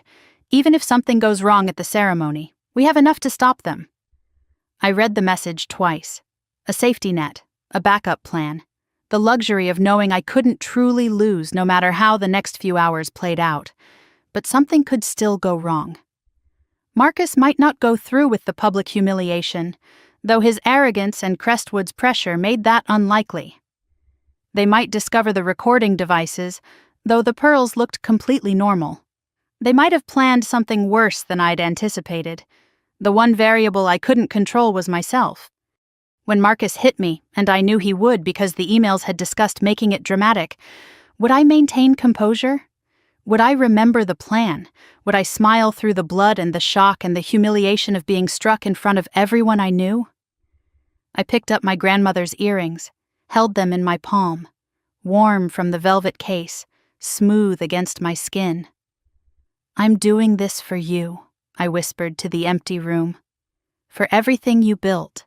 A: Even if something goes wrong at the ceremony, we have enough to stop them. I read the message twice. A safety net, a backup plan, the luxury of knowing I couldn't truly lose no matter how the next few hours played out. But something could still go wrong. Marcus might not go through with the public humiliation, though his arrogance and Crestwood's pressure made that unlikely. They might discover the recording devices, though the pearls looked completely normal. They might have planned something worse than I'd anticipated. The one variable I couldn't control was myself. When Marcus hit me, and I knew he would because the emails had discussed making it dramatic, would I maintain composure? Would I remember the plan? Would I smile through the blood and the shock and the humiliation of being struck in front of everyone I knew? I picked up my grandmother's earrings, held them in my palm, warm from the velvet case, smooth against my skin. I'm doing this for you, I whispered to the empty room. For everything you built.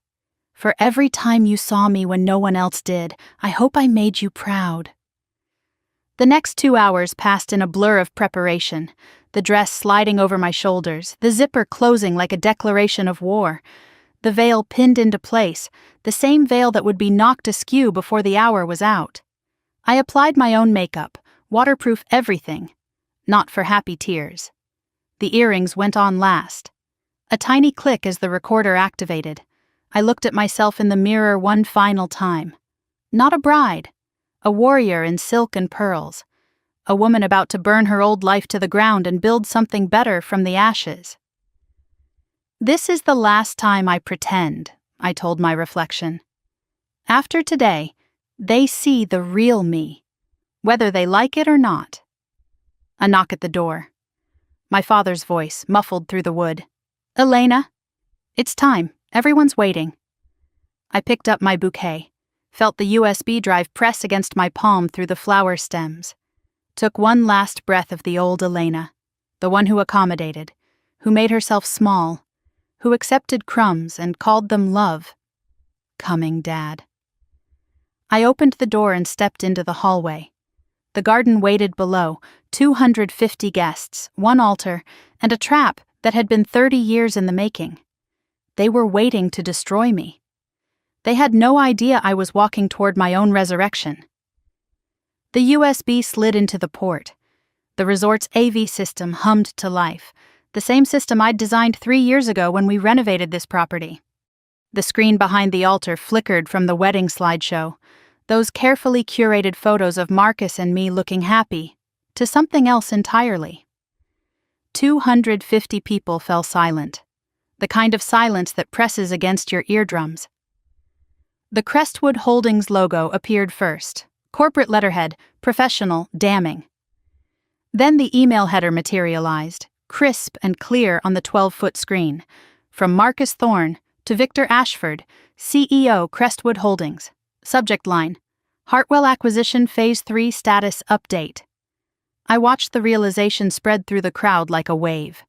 A: For every time you saw me when no one else did, I hope I made you proud. The next 2 hours passed in a blur of preparation, the dress sliding over my shoulders, the zipper closing like a declaration of war, the veil pinned into place, the same veil that would be knocked askew before the hour was out. I applied my own makeup, waterproof everything, not for happy tears. The earrings went on last. A tiny click as the recorder activated. I looked at myself in the mirror one final time. Not a bride. A warrior in silk and pearls. A woman about to burn her old life to the ground and build something better from the ashes. This is the last time I pretend, I told my reflection. After today, they see the real me, whether they like it or not. A knock at the door. My father's voice, muffled through the wood. Elena? It's time. Everyone's waiting. I picked up my bouquet, felt the USB drive press against my palm through the flower stems, took one last breath of the old Elena, the one who accommodated, who made herself small, who accepted crumbs and called them love. Coming, Dad. I opened the door and stepped into the hallway. The garden waited below, 250 guests, one altar, and a trap that had been 30 years in the making. They were waiting to destroy me. They had no idea I was walking toward my own resurrection. The USB slid into the port. The resort's AV system hummed to life, the same system I'd designed 3 years ago when we renovated this property. The screen behind the altar flickered from the wedding slideshow, those carefully curated photos of Marcus and me looking happy, to something else entirely. 250 people fell silent. The kind of silence that presses against your eardrums. The Crestwood Holdings logo appeared first, corporate letterhead, professional, damning. Then the email header materialized, crisp and clear on the 12-foot screen, from Marcus Thorne to Victor Ashford, CEO Crestwood Holdings. Subject line, Hartwell Acquisition Phase 3 Status Update. I watched the realization spread through the crowd like a wave.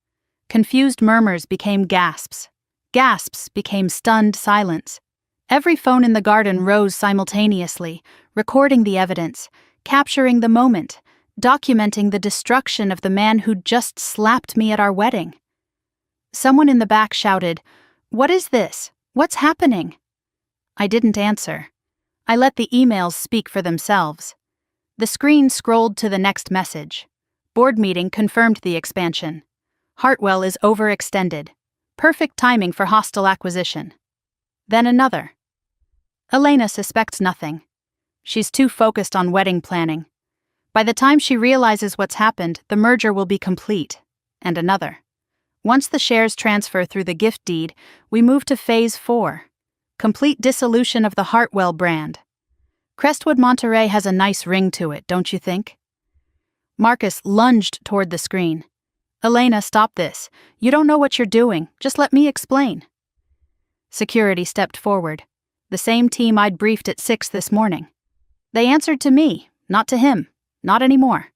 A: Confused murmurs became gasps. Gasps became stunned silence. Every phone in the garden rose simultaneously, recording the evidence, capturing the moment, documenting the destruction of the man who'd just slapped me at our wedding. Someone in the back shouted, "What is this? What's happening?" I didn't answer. I let the emails speak for themselves. The screen scrolled to the next message. Board meeting confirmed the expansion. Hartwell is overextended. Perfect timing for hostile acquisition. Then another. Elena suspects nothing. She's too focused on wedding planning. By the time she realizes what's happened, the merger will be complete. And another. Once the shares transfer through the gift deed, we move to Phase 4. Complete dissolution of the Hartwell brand. Crestwood Monterey has a nice ring to it, don't you think? Marcus lunged toward the screen. Elena, stop this. You don't know what you're doing. Just let me explain. Security stepped forward. the same team I'd briefed at 6 this morning. They answered to me, not to him, not anymore.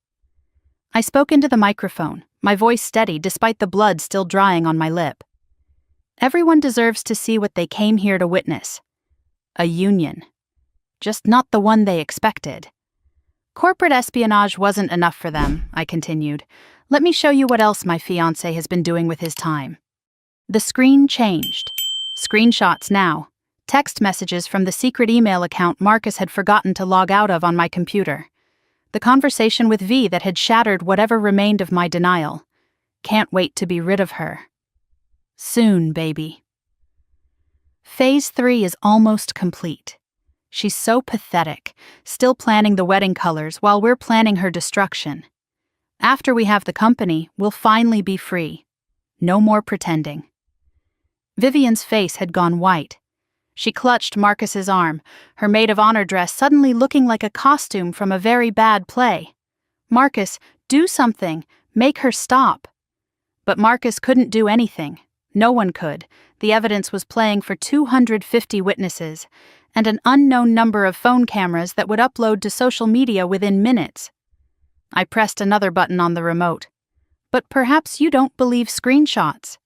A: I spoke into the microphone, my voice steady despite the blood still drying on my lip. Everyone deserves to see what they came here to witness. A union. Just not the one they expected. Corporate espionage wasn't enough for them, I continued. Let me show you what else my fiancé has been doing with his time. The screen changed. Screenshots now. Text messages from the secret email account Marcus had forgotten to log out of on my computer. The conversation with V that had shattered whatever remained of my denial. Can't wait to be rid of her. Soon, baby. Phase 3 is almost complete. She's so pathetic, still planning the wedding colors while we're planning her destruction. After we have the company, we'll finally be free. No more pretending. Vivian's face had gone white. She clutched Marcus's arm, her maid of honor dress suddenly looking like a costume from a very bad play. Marcus, do something, make her stop. But Marcus couldn't do anything. No one could. The evidence was playing for 250 witnesses, and an unknown number of phone cameras that would upload to social media within minutes. I pressed another button on the remote. But perhaps you don't believe screenshots.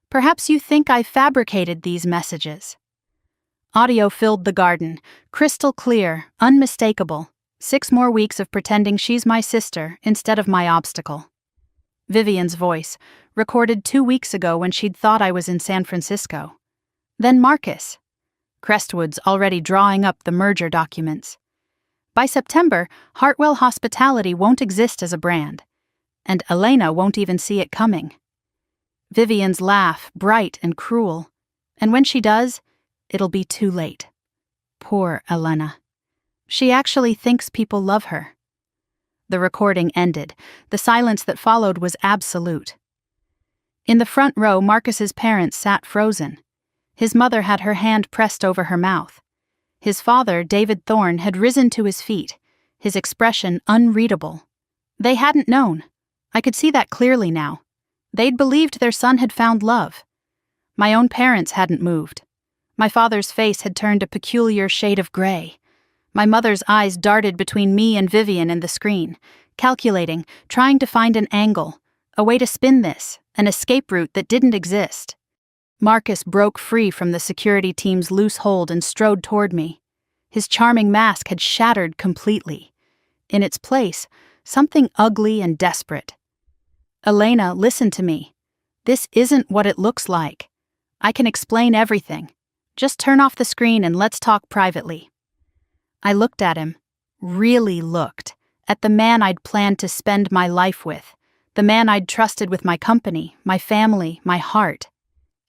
A: Perhaps you think I fabricated these messages. Audio filled the garden, crystal clear, unmistakable. 6 more weeks of pretending she's my sister instead of my obstacle. Vivian's voice, recorded 2 weeks ago when she'd thought I was in San Francisco. Then Marcus. Crestwood's already drawing up the merger documents. By September, Hartwell Hospitality won't exist as a brand, and Elena won't even see it coming. Vivian's laugh, bright and cruel, and when she does, it'll be too late. Poor Elena. She actually thinks people love her. The recording ended. The silence that followed was absolute. In the front row, Marcus's parents sat frozen. His mother had her hand pressed over her mouth. His father, David Thorne, had risen to his feet, his expression unreadable. They hadn't known. I could see that clearly now. They'd believed their son had found love. My own parents hadn't moved. My father's face had turned a peculiar shade of gray. My mother's eyes darted between me and Vivian and the screen, calculating, trying to find an angle, a way to spin this, an escape route that didn't exist. Marcus broke free from the security team's loose hold and strode toward me. His charming mask had shattered completely. In its place, something ugly and desperate. Elena, listen to me. This isn't what it looks like. I can explain everything. Just turn off the screen and let's talk privately. I looked at him, really looked, at the man I'd planned to spend my life with, the man I'd trusted with my company, my family, my heart.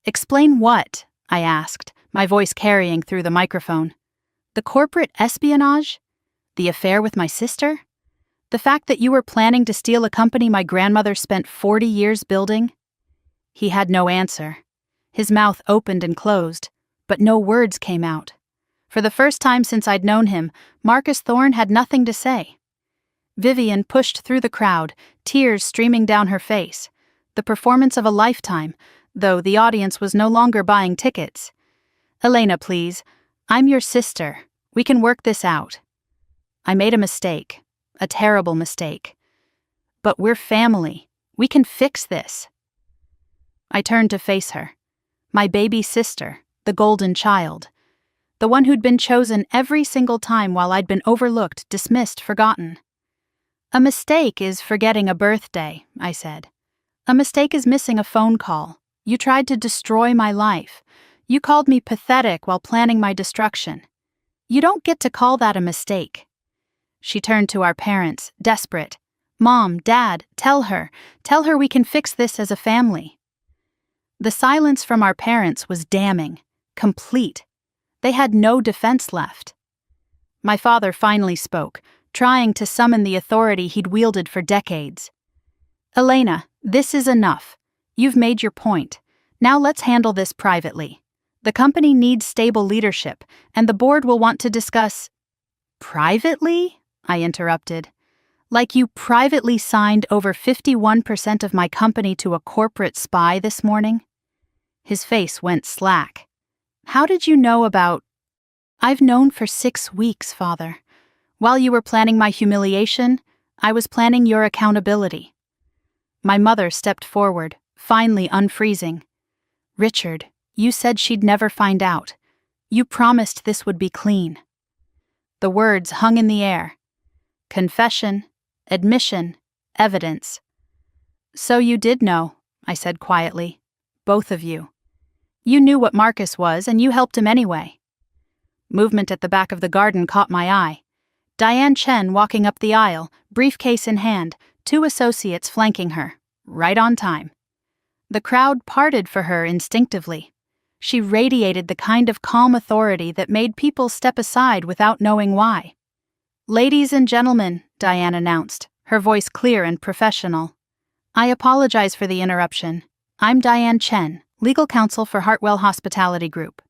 A: Explain what? I asked, my voice carrying through the microphone. The corporate espionage? The affair with my sister? The fact that you were planning to steal a company my grandmother spent 40 years building? He had no answer. His mouth opened and closed, but no words came out. For the first time since I'd known him, Marcus Thorne had nothing to say. Vivian pushed through the crowd, tears streaming down her face. The performance of a lifetime, though the audience was no longer buying tickets. Elena, please. I'm your sister. We can work this out. I made a mistake. A terrible mistake. But we're family. We can fix this. I turned to face her. My baby sister, the golden child. The one who'd been chosen every single time while I'd been overlooked, dismissed, forgotten. A mistake is forgetting a birthday, I said. A mistake is missing a phone call. You tried to destroy my life. You called me pathetic while planning my destruction. You don't get to call that a mistake. She turned to our parents, desperate. Mom, Dad, tell her we can fix this as a family. The silence from our parents was damning, complete. They had no defense left. My father finally spoke, trying to summon the authority he'd wielded for decades. Elena, this is enough. You've made your point. Now let's handle this privately. The company needs stable leadership, and the board will want to discuss... Privately? I interrupted. Like you privately signed over 51% of my company to a corporate spy this morning? His face went slack. How did you know about... I've known for 6 weeks, Father. While you were planning my humiliation, I was planning your accountability. My mother stepped forward, finally unfreezing. Richard, you said she'd never find out. You promised this would be clean. The words hung in the air. Confession, admission, evidence. So you did know, I said quietly. Both of you. You knew what Marcus was, and you helped him anyway. Movement at the back of the garden caught my eye. Diane Chen walking up the aisle, briefcase in hand, 2 associates flanking her, right on time. The crowd parted for her instinctively. She radiated the kind of calm authority that made people step aside without knowing why. "Ladies and gentlemen," Diane announced, her voice clear and professional. "I apologize for the interruption. I'm Diane Chen, legal counsel for Hartwell Hospitality Group."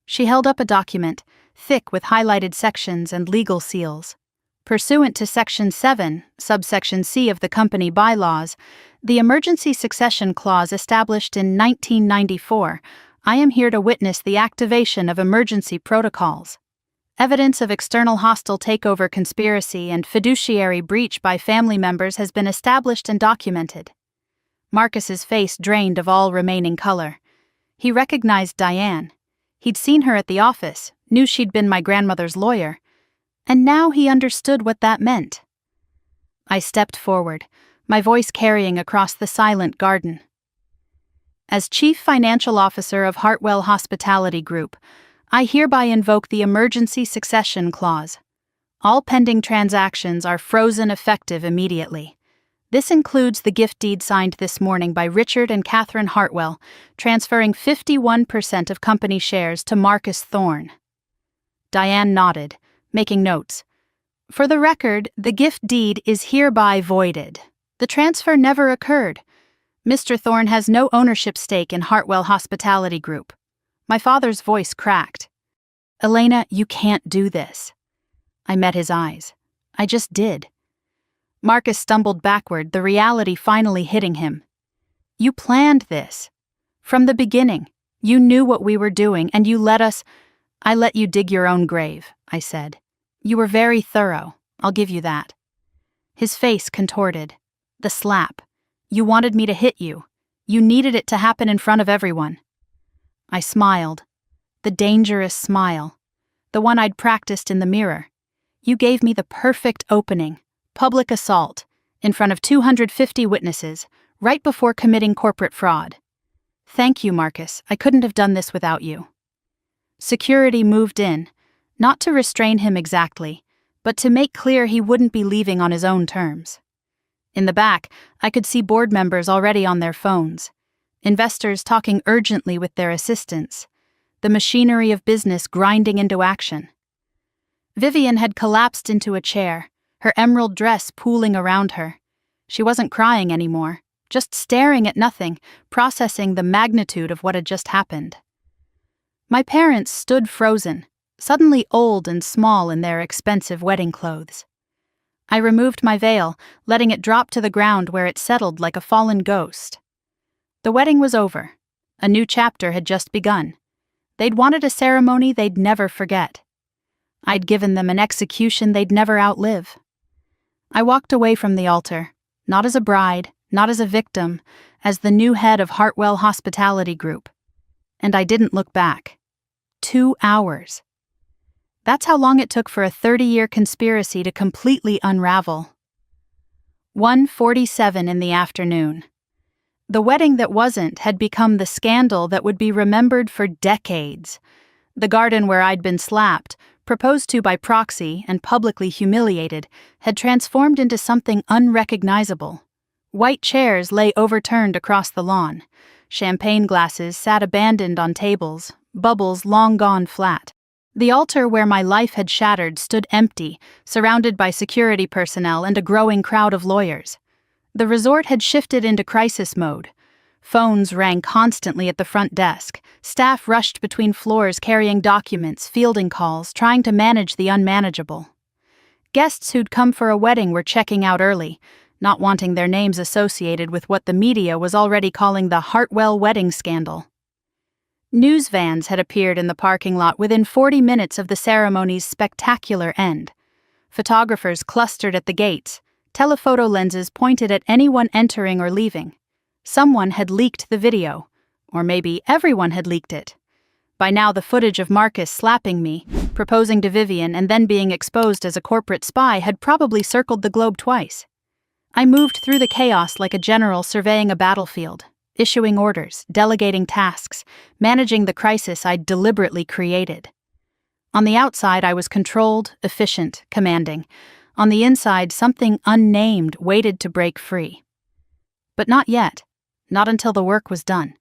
A: She held up a document, thick with highlighted sections and legal seals. Pursuant to Section 7, subsection C of the company bylaws, the emergency succession clause established in 1994, I am here to witness the activation of emergency protocols. Evidence of external hostile takeover conspiracy and fiduciary breach by family members has been established and documented. Marcus's face drained of all remaining color. He recognized Diane. He'd seen her at the office, knew she'd been my grandmother's lawyer, and now he understood what that meant. I stepped forward, my voice carrying across the silent garden. As Chief Financial Officer of Hartwell Hospitality Group, I hereby invoke the Emergency Succession Clause. All pending transactions are frozen effective immediately. This includes the gift deed signed this morning by Richard and Catherine Hartwell, transferring 51% of company shares to Marcus Thorne. Diane nodded, making notes. For the record, the gift deed is hereby voided. The transfer never occurred. Mr. Thorne has no ownership stake in Hartwell Hospitality Group. My father's voice cracked. Elena, you can't do this. I met his eyes. I just did. Marcus stumbled backward, the reality finally hitting him. You planned this. From the beginning, you knew what we were doing, and you let us— I let you dig your own grave, I said. You were very thorough, I'll give you that. His face contorted. The slap. You wanted me to hit you. You needed it to happen in front of everyone. I smiled. The dangerous smile. The one I'd practiced in the mirror. You gave me the perfect opening. Public assault, in front of 250 witnesses, right before committing corporate fraud. Thank you, Marcus. I couldn't have done this without you. Security moved in, not to restrain him exactly, but to make clear he wouldn't be leaving on his own terms. In the back, I could see board members already on their phones, investors talking urgently with their assistants, the machinery of business grinding into action. Vivian had collapsed into a chair, her emerald dress pooling around her. She wasn't crying anymore, just staring at nothing, processing the magnitude of what had just happened. My parents stood frozen, suddenly old and small in their expensive wedding clothes. I removed my veil, letting it drop to the ground where it settled like a fallen ghost. The wedding was over. A new chapter had just begun. They'd wanted a ceremony they'd never forget. I'd given them an execution they'd never outlive. I walked away from the altar, not as a bride, not as a victim, as the new head of Hartwell Hospitality Group. And I didn't look back. 2 hours. That's how long it took for a 30-year conspiracy to completely unravel. 1:47 in the afternoon. The wedding that wasn't had become the scandal that would be remembered for decades. The garden where I'd been slapped, proposed to by proxy and publicly humiliated, had transformed into something unrecognizable. White chairs lay overturned across the lawn. Champagne glasses sat abandoned on tables, bubbles long gone flat. The altar where my life had shattered stood empty, surrounded by security personnel and a growing crowd of lawyers. The resort had shifted into crisis mode. Phones rang constantly at the front desk. Staff rushed between floors carrying documents, fielding calls, trying to manage the unmanageable. Guests who'd come for a wedding were checking out early, not wanting their names associated with what the media was already calling the Hartwell wedding scandal. News vans had appeared in the parking lot within 40 minutes of the ceremony's spectacular end. Photographers clustered at the gates, telephoto lenses pointed at anyone entering or leaving. Someone had leaked the video, or maybe everyone had leaked it. By now, the footage of Marcus slapping me, proposing to Vivian, and then being exposed as a corporate spy had probably circled the globe twice. I moved through the chaos like a general surveying a battlefield, issuing orders, delegating tasks, managing the crisis I'd deliberately created. On the outside, I was controlled, efficient, commanding. On the inside, something unnamed waited to break free. But not yet, not until the work was done.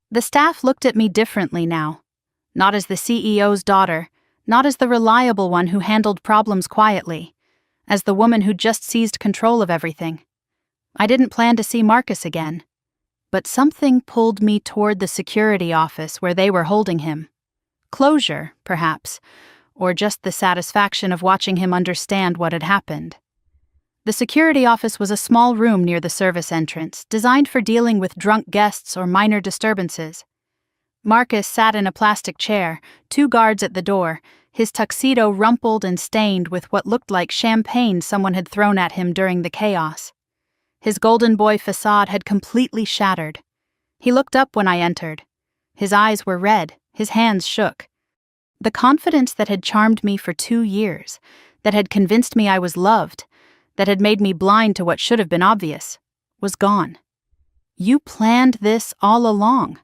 A: The staff looked at me differently now, not as the CEO's daughter, not as the reliable one who handled problems quietly, as the woman who'd just seized control of everything. I didn't plan to see Marcus again, but something pulled me toward the security office where they were holding him. Closure, perhaps, or just the satisfaction of watching him understand what had happened. The security office was a small room near the service entrance, designed for dealing with drunk guests or minor disturbances. Marcus sat in a plastic chair, 2 guards at the door, his tuxedo rumpled and stained with what looked like champagne someone had thrown at him during the chaos. His golden boy facade had completely shattered. He looked up when I entered. His eyes were red, his hands shook. The confidence that had charmed me for 2 years, that had convinced me I was loved, that had made me blind to what should have been obvious, was gone. "You planned this all along."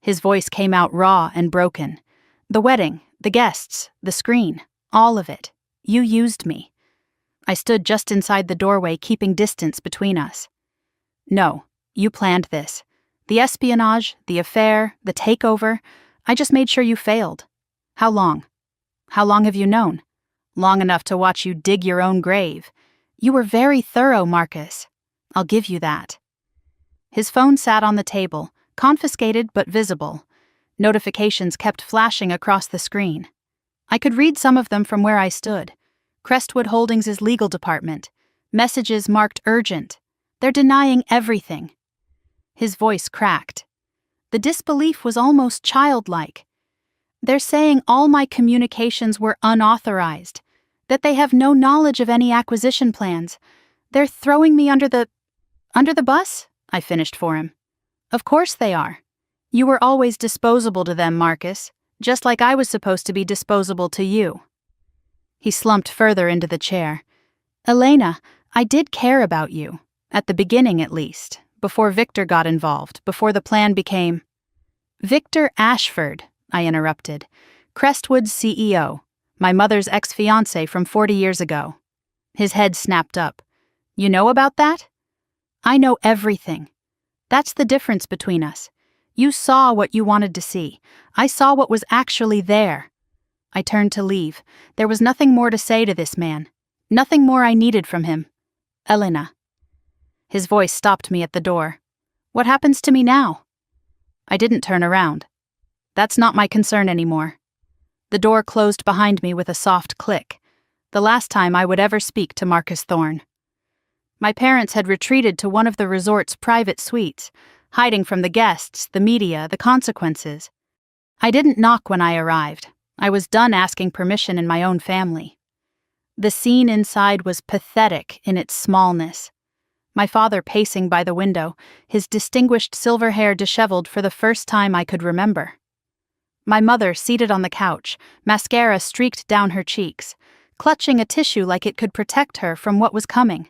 A: His voice came out raw and broken. "The wedding, the guests, the screen, all of it. You used me." I stood just inside the doorway, keeping distance between us. "No, you planned this. The espionage, the affair, the takeover. I just made sure you failed. How long? How long have you known? Long enough to watch you dig your own grave. You were very thorough, Marcus. I'll give you that." His phone sat on the table, confiscated but visible. Notifications kept flashing across the screen. I could read some of them from where I stood. Crestwood Holdings' legal department. Messages marked urgent. They're denying everything. His voice cracked. The disbelief was almost childlike. "They're saying all my communications were unauthorized, that they have no knowledge of any acquisition plans. They're throwing me under the bus?" I finished for him. "Of course they are. You were always disposable to them, Marcus, just like I was supposed to be disposable to you." He slumped further into the chair. "Elena, I did care about you, at the beginning at least, before Victor got involved, before the plan became—" "Victor Ashford," I interrupted. "Crestwood's CEO, my mother's ex-fiancé from 40 years ago." His head snapped up. "You know about that?" "I know everything. That's the difference between us. You saw what you wanted to see. I saw what was actually there." I turned to leave. There was nothing more to say to this man. Nothing more I needed from him. "Elena." His voice stopped me at the door. "What happens to me now?" I didn't turn around. That's not my concern anymore. The door closed behind me with a soft click, the last time I would ever speak to Marcus Thorne. My parents had retreated to one of the resort's private suites, hiding from the guests, the media, the consequences. I didn't knock when I arrived. I was done asking permission in my own family. The scene inside was pathetic in its smallness. My father pacing by the window, his distinguished silver hair disheveled for the first time I could remember. My mother seated on the couch, mascara streaked down her cheeks, clutching a tissue like it could protect her from what was coming.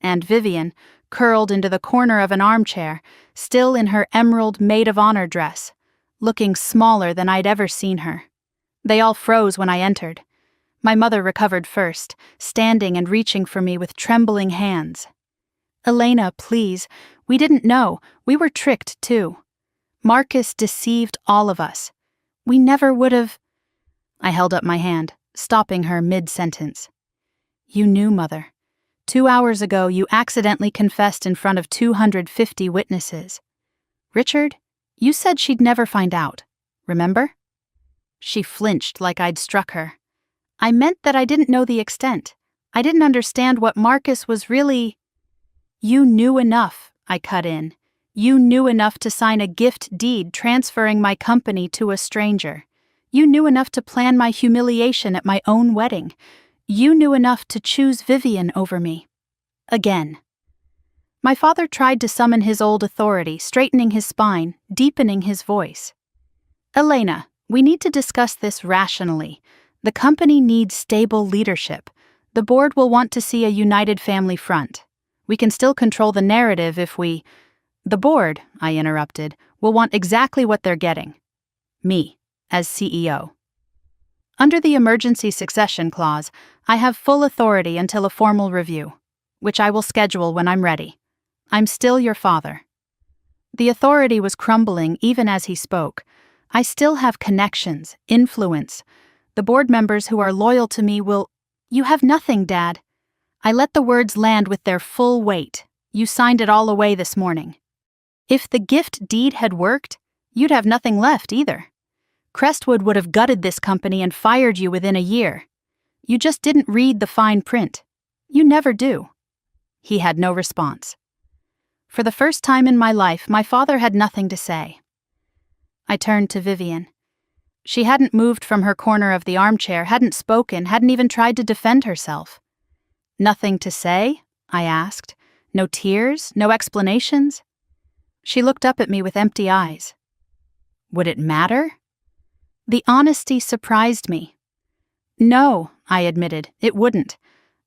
A: And Vivian, curled into the corner of an armchair, still in her emerald maid of honor dress, looking smaller than I'd ever seen her. They all froze when I entered. My mother recovered first, standing and reaching for me with trembling hands. "Elena, please, we didn't know. We were tricked, too. Marcus deceived all of us. We never would have—" I held up my hand, stopping her mid-sentence. "You knew, Mother. 2 hours ago, you accidentally confessed in front of 250 witnesses. Richard, you said she'd never find out. Remember?" She flinched like I'd struck her. "I meant that I didn't know the extent. I didn't understand what Marcus was really—" "You knew enough," I cut in. You knew enough to sign a gift deed transferring my company to a stranger. You knew enough to plan my humiliation at my own wedding. You knew enough to choose Vivian over me. Again. My father tried to summon his old authority, straightening his spine, deepening his voice. Elena, we need to discuss this rationally. The company needs stable leadership. The board will want to see a united family front. We can still control the narrative if we... The board, I interrupted, will want exactly what they're getting. Me, as CEO. Under the emergency succession clause, I have full authority until a formal review, which I will schedule when I'm ready. I'm still your father. The authority was crumbling even as he spoke. I still have connections, influence. The board members who are loyal to me will... You have nothing, Dad. I let the words land with their full weight. You signed it all away this morning. If the gift deed had worked, you'd have nothing left either. Crestwood would have gutted this company and fired you within a year. You just didn't read the fine print. You never do. He had no response. For the first time in my life, my father had nothing to say. I turned to Vivian. She hadn't moved from her corner of the armchair, hadn't spoken, hadn't even tried to defend herself. Nothing to say? I asked. No tears? No explanations? She looked up at me with empty eyes. Would it matter? The honesty surprised me. No, I admitted, it wouldn't.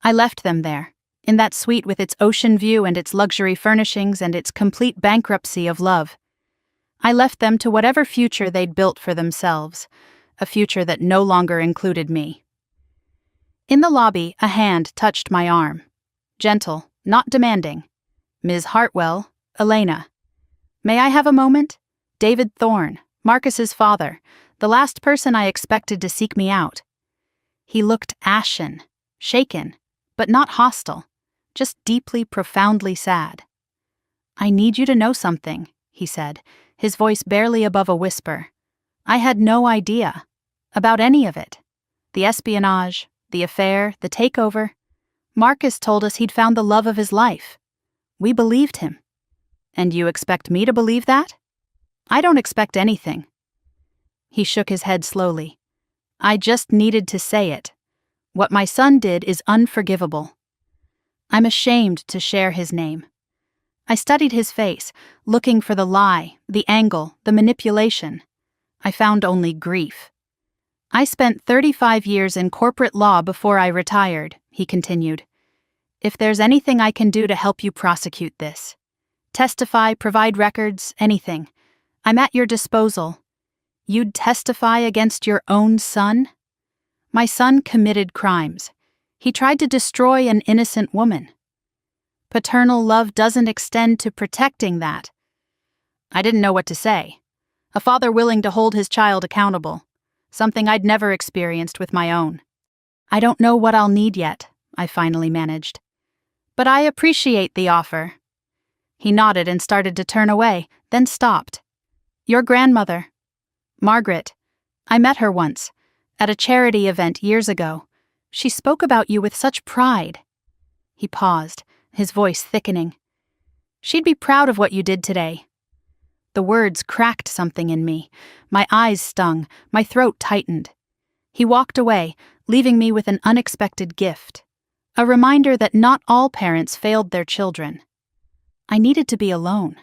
A: I left them there, in that suite with its ocean view and its luxury furnishings and its complete bankruptcy of love. I left them to whatever future they'd built for themselves, a future that no longer included me. In the lobby, a hand touched my arm. Gentle, not demanding. Ms. Hartwell, Elena. May I have a moment? David Thorne, Marcus's father, the last person I expected to seek me out. He looked ashen, shaken, but not hostile, just deeply, profoundly sad. I need you to know something, he said, his voice barely above a whisper. I had no idea about any of it. The espionage, the affair, the takeover. Marcus told us he'd found the love of his life. We believed him. And you expect me to believe that? I don't expect anything. He shook his head slowly. I just needed to say it. What my son did is unforgivable. I'm ashamed to share his name. I studied his face, looking for the lie, the angle, the manipulation. I found only grief. I spent 35 years in corporate law before I retired, he continued. If there's anything I can do to help you prosecute this, testify, provide records, anything, I'm at your disposal. You'd testify against your own son? My son committed crimes. He tried to destroy an innocent woman. Paternal love doesn't extend to protecting that. I didn't know what to say. A father willing to hold his child accountable, something I'd never experienced with my own. I don't know what I'll need yet, I finally managed. But I appreciate the offer. He nodded and started to turn away, then stopped. Your grandmother, Margaret. I met her once, at a charity event years ago. She spoke about you with such pride. He paused, his voice thickening. She'd be proud of what you did today. The words cracked something in me. My eyes stung, my throat tightened. He walked away, leaving me with an unexpected gift. A reminder that not all parents failed their children. I needed to be alone.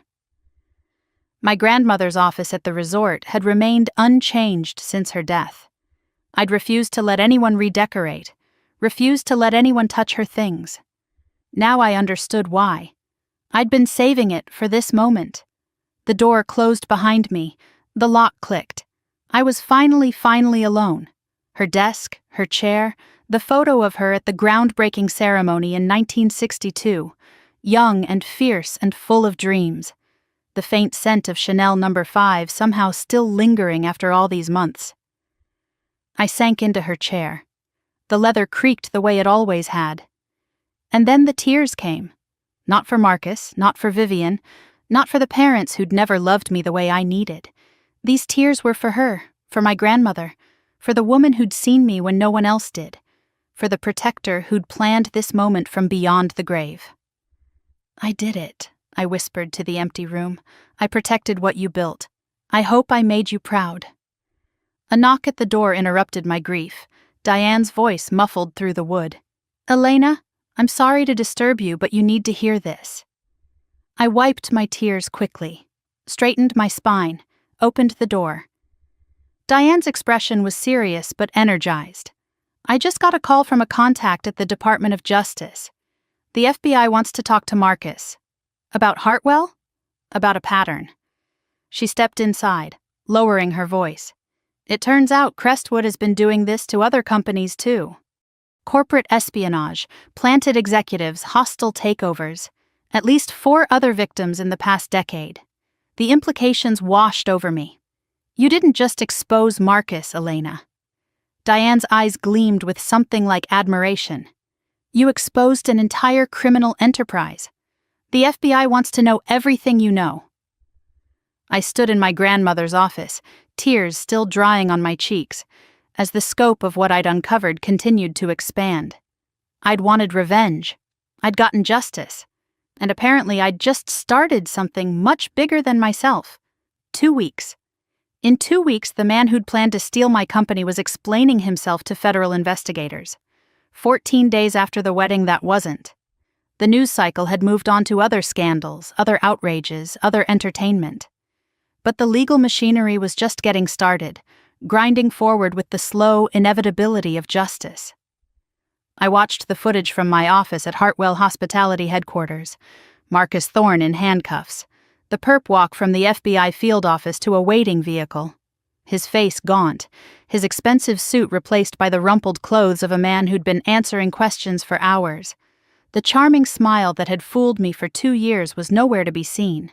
A: My grandmother's office at the resort had remained unchanged since her death. I'd refused to let anyone redecorate, refused to let anyone touch her things. Now I understood why. I'd been saving it for this moment. The door closed behind me. The lock clicked. I was finally alone. Her desk, her chair, the photo of her at the groundbreaking ceremony in 1962, young and fierce and full of dreams. The faint scent of Chanel No. 5 somehow still lingering after all these months. I sank into her chair. The leather creaked the way it always had. And then the tears came. Not for Marcus, not for Vivian, not for the parents who'd never loved me the way I needed. These tears were for her, for my grandmother, for the woman who'd seen me when no one else did, for the protector who'd planned this moment from beyond the grave. I did it, I whispered to the empty room. "I protected what you built. I hope I made you proud." A knock at the door interrupted my grief. Diane's voice muffled through the wood. "Elena, I'm sorry to disturb you, but you need to hear this." I wiped my tears quickly, straightened my spine, opened the door. Diane's expression was serious but energized. "I just got a call from a contact at the Department of Justice. The FBI wants to talk to Marcus. About Hartwell? About a pattern." She stepped inside, lowering her voice. "It turns out Crestwood has been doing this to other companies too. Corporate espionage, planted executives, hostile takeovers. At least 4 other victims in the past decade. The implications washed over me. You didn't just expose Marcus, Elena." Diane's eyes gleamed with something like admiration. "You exposed an entire criminal enterprise. The FBI wants to know everything you know." I stood in my grandmother's office, tears still drying on my cheeks, as the scope of what I'd uncovered continued to expand. I'd wanted revenge. I'd gotten justice. And apparently I'd just started something much bigger than myself. 2 weeks. In 2 weeks, the man who'd planned to steal my company was explaining himself to federal investigators. 14 days after the wedding, that wasn't. The news cycle had moved on to other scandals, other outrages, other entertainment. But the legal machinery was just getting started, grinding forward with the slow inevitability of justice. I watched the footage from my office at Hartwell Hospitality headquarters. Marcus Thorne in handcuffs. The perp walk from the FBI field office to a waiting vehicle. His face gaunt, his expensive suit replaced by the rumpled clothes of a man who'd been answering questions for hours. The charming smile that had fooled me for 2 years was nowhere to be seen.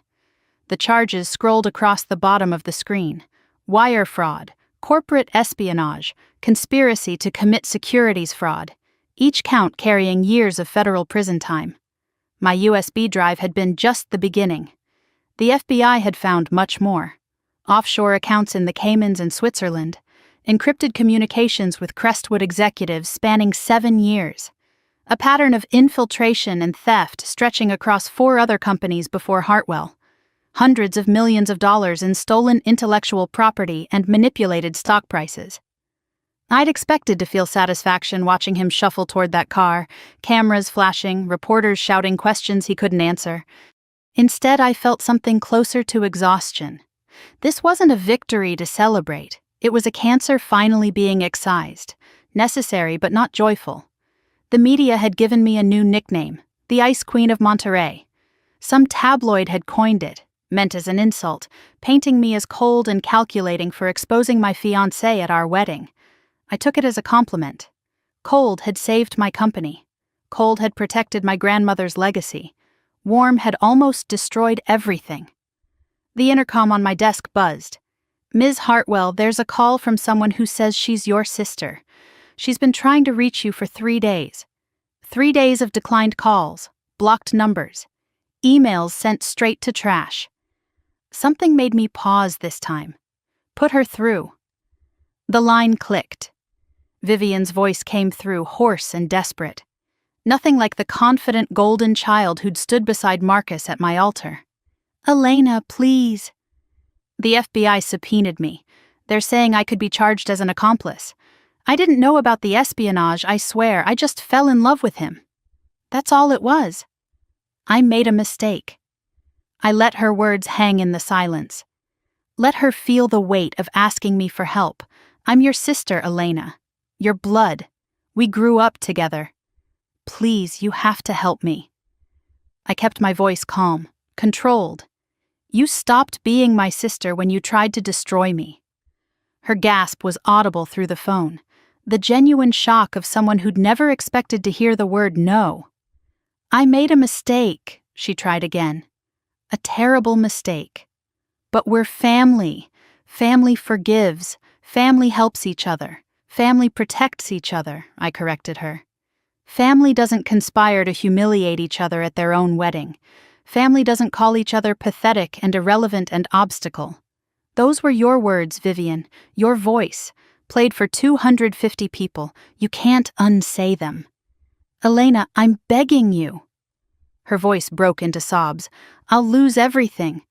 A: The charges scrolled across the bottom of the screen. Wire fraud, corporate espionage, conspiracy to commit securities fraud. Each count carrying years of federal prison time. My USB drive had been just the beginning. The FBI had found much more. Offshore accounts in the Caymans and Switzerland, encrypted communications with Crestwood executives spanning 7 years, a pattern of infiltration and theft stretching across 4 other companies before Hartwell, hundreds of millions of dollars in stolen intellectual property and manipulated stock prices. I'd expected to feel satisfaction watching him shuffle toward that car, cameras flashing, reporters shouting questions he couldn't answer. Instead, I felt something closer to exhaustion. This wasn't a victory to celebrate. It was a cancer finally being excised, necessary but not joyful. The media had given me a new nickname, the Ice Queen of Monterey. Some tabloid had coined it, meant as an insult, painting me as cold and calculating for exposing my fiancé at our wedding. I took it as a compliment. Cold had saved my company. Cold had protected my grandmother's legacy. Warm had almost destroyed everything. The intercom on my desk buzzed. "Ms. Hartwell, there's a call from someone who says she's your sister. She's been trying to reach you for 3 days. 3 days of declined calls, blocked numbers, emails sent straight to trash." Something made me pause this time. Put her through. The line clicked. Vivian's voice came through, hoarse and desperate. Nothing like the confident golden child who'd stood beside Marcus at my altar. "Elena, please." "The FBI subpoenaed me. They're saying I could be charged as an accomplice. I didn't know about the espionage, I swear. I just fell in love with him. That's all it was. I made a mistake." I let her words hang in the silence. Let her feel the weight of asking me for help. "I'm your sister, Elena. Your blood. We grew up together. Please, you have to help me." I kept my voice calm, controlled. "You stopped being my sister when you tried to destroy me." Her gasp was audible through the phone, the genuine shock of someone who'd never expected to hear the word no. "I made a mistake," she tried again. "A terrible mistake. But we're family. Family forgives. Family helps each other. Family protects each other," I corrected her. "Family doesn't conspire to humiliate each other at their own wedding. Family doesn't call each other pathetic and irrelevant and obstacle. Those were your words, Vivian, your voice, played for 250 people. You can't unsay them. Elena, I'm begging you." Her voice broke into sobs. "I'll lose everything.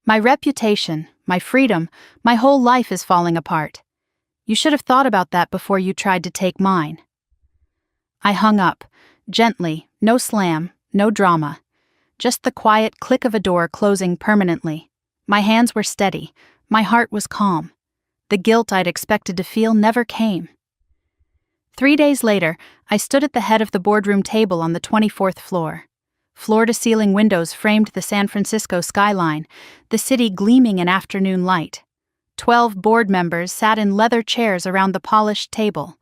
A: My reputation, my freedom, my whole life is falling apart. You should have thought about that before you tried to take mine." I hung up, gently, no slam, no drama. Just the quiet click of a door closing permanently. My hands were steady, my heart was calm. The guilt I'd expected to feel never came. 3 days later, I stood at the head of the boardroom table on the 24th floor. Floor-to-ceiling windows framed the San Francisco skyline, the city gleaming in afternoon light. 12 board members sat in leather chairs around the polished table.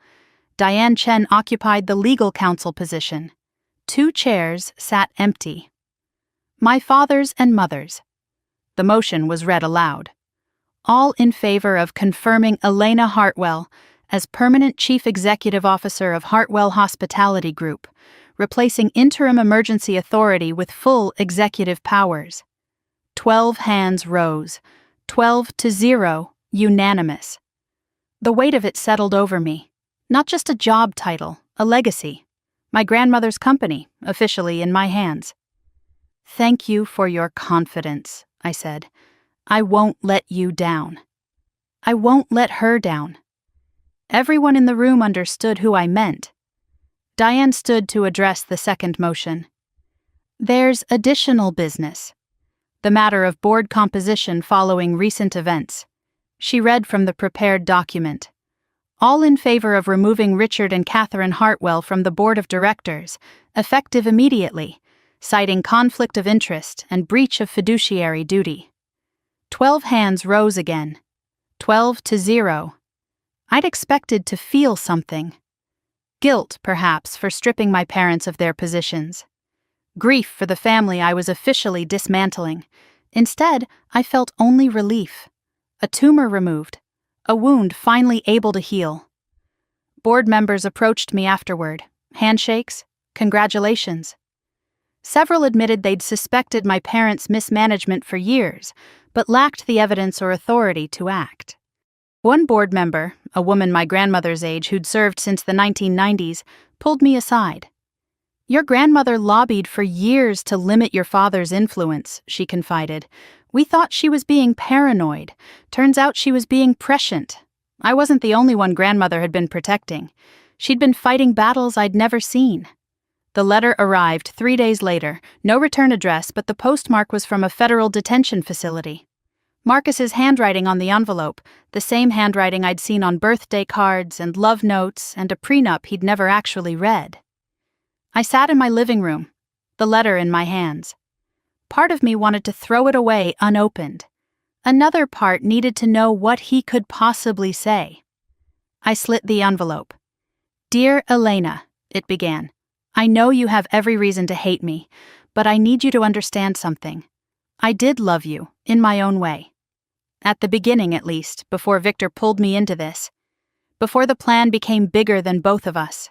A: Diane Chen occupied the legal counsel position. 2 chairs sat empty. My father's and mother's. The motion was read aloud. All in favor of confirming Elena Hartwell as permanent chief executive officer of Hartwell Hospitality Group, replacing interim emergency authority with full executive powers. 12 hands rose. 12-0, unanimous. The weight of it settled over me. Not just a job title, a legacy. My grandmother's company, officially in my hands. "Thank you for your confidence," I said. "I won't let you down. I won't let her down." Everyone in the room understood who I meant. Diane stood to address the second motion. "There's additional business. The matter of board composition following recent events." She read from the prepared document. "All in favor of removing Richard and Catherine Hartwell from the board of directors, effective immediately, citing conflict of interest and breach of fiduciary duty." 12 hands rose again. 12-0. I'd expected to feel something. Guilt, perhaps, for stripping my parents of their positions. Grief for the family I was officially dismantling. Instead, I felt only relief. A tumor removed. A wound finally able to heal. Board members approached me afterward. Handshakes, congratulations. Several admitted they'd suspected my parents' mismanagement for years, but lacked the evidence or authority to act. One board member, a woman my grandmother's age who'd served since the 1990s, pulled me aside. "Your grandmother lobbied for years to limit your father's influence," she confided. "We thought she was being paranoid. Turns out she was being prescient. I wasn't the only one grandmother had been protecting. She'd been fighting battles I'd never seen." The letter arrived 3 days later, no return address, but the postmark was from a federal detention facility. Marcus's handwriting on the envelope, the same handwriting I'd seen on birthday cards and love notes and a prenup he'd never actually read. I sat in my living room, the letter in my hands. Part of me wanted to throw it away unopened. Another part needed to know what he could possibly say. I slit the envelope. "Dear Elena," it began, "I know you have every reason to hate me, but I need you to understand something. I did love you, in my own way. At the beginning, at least, before Victor pulled me into this. Before the plan became bigger than both of us."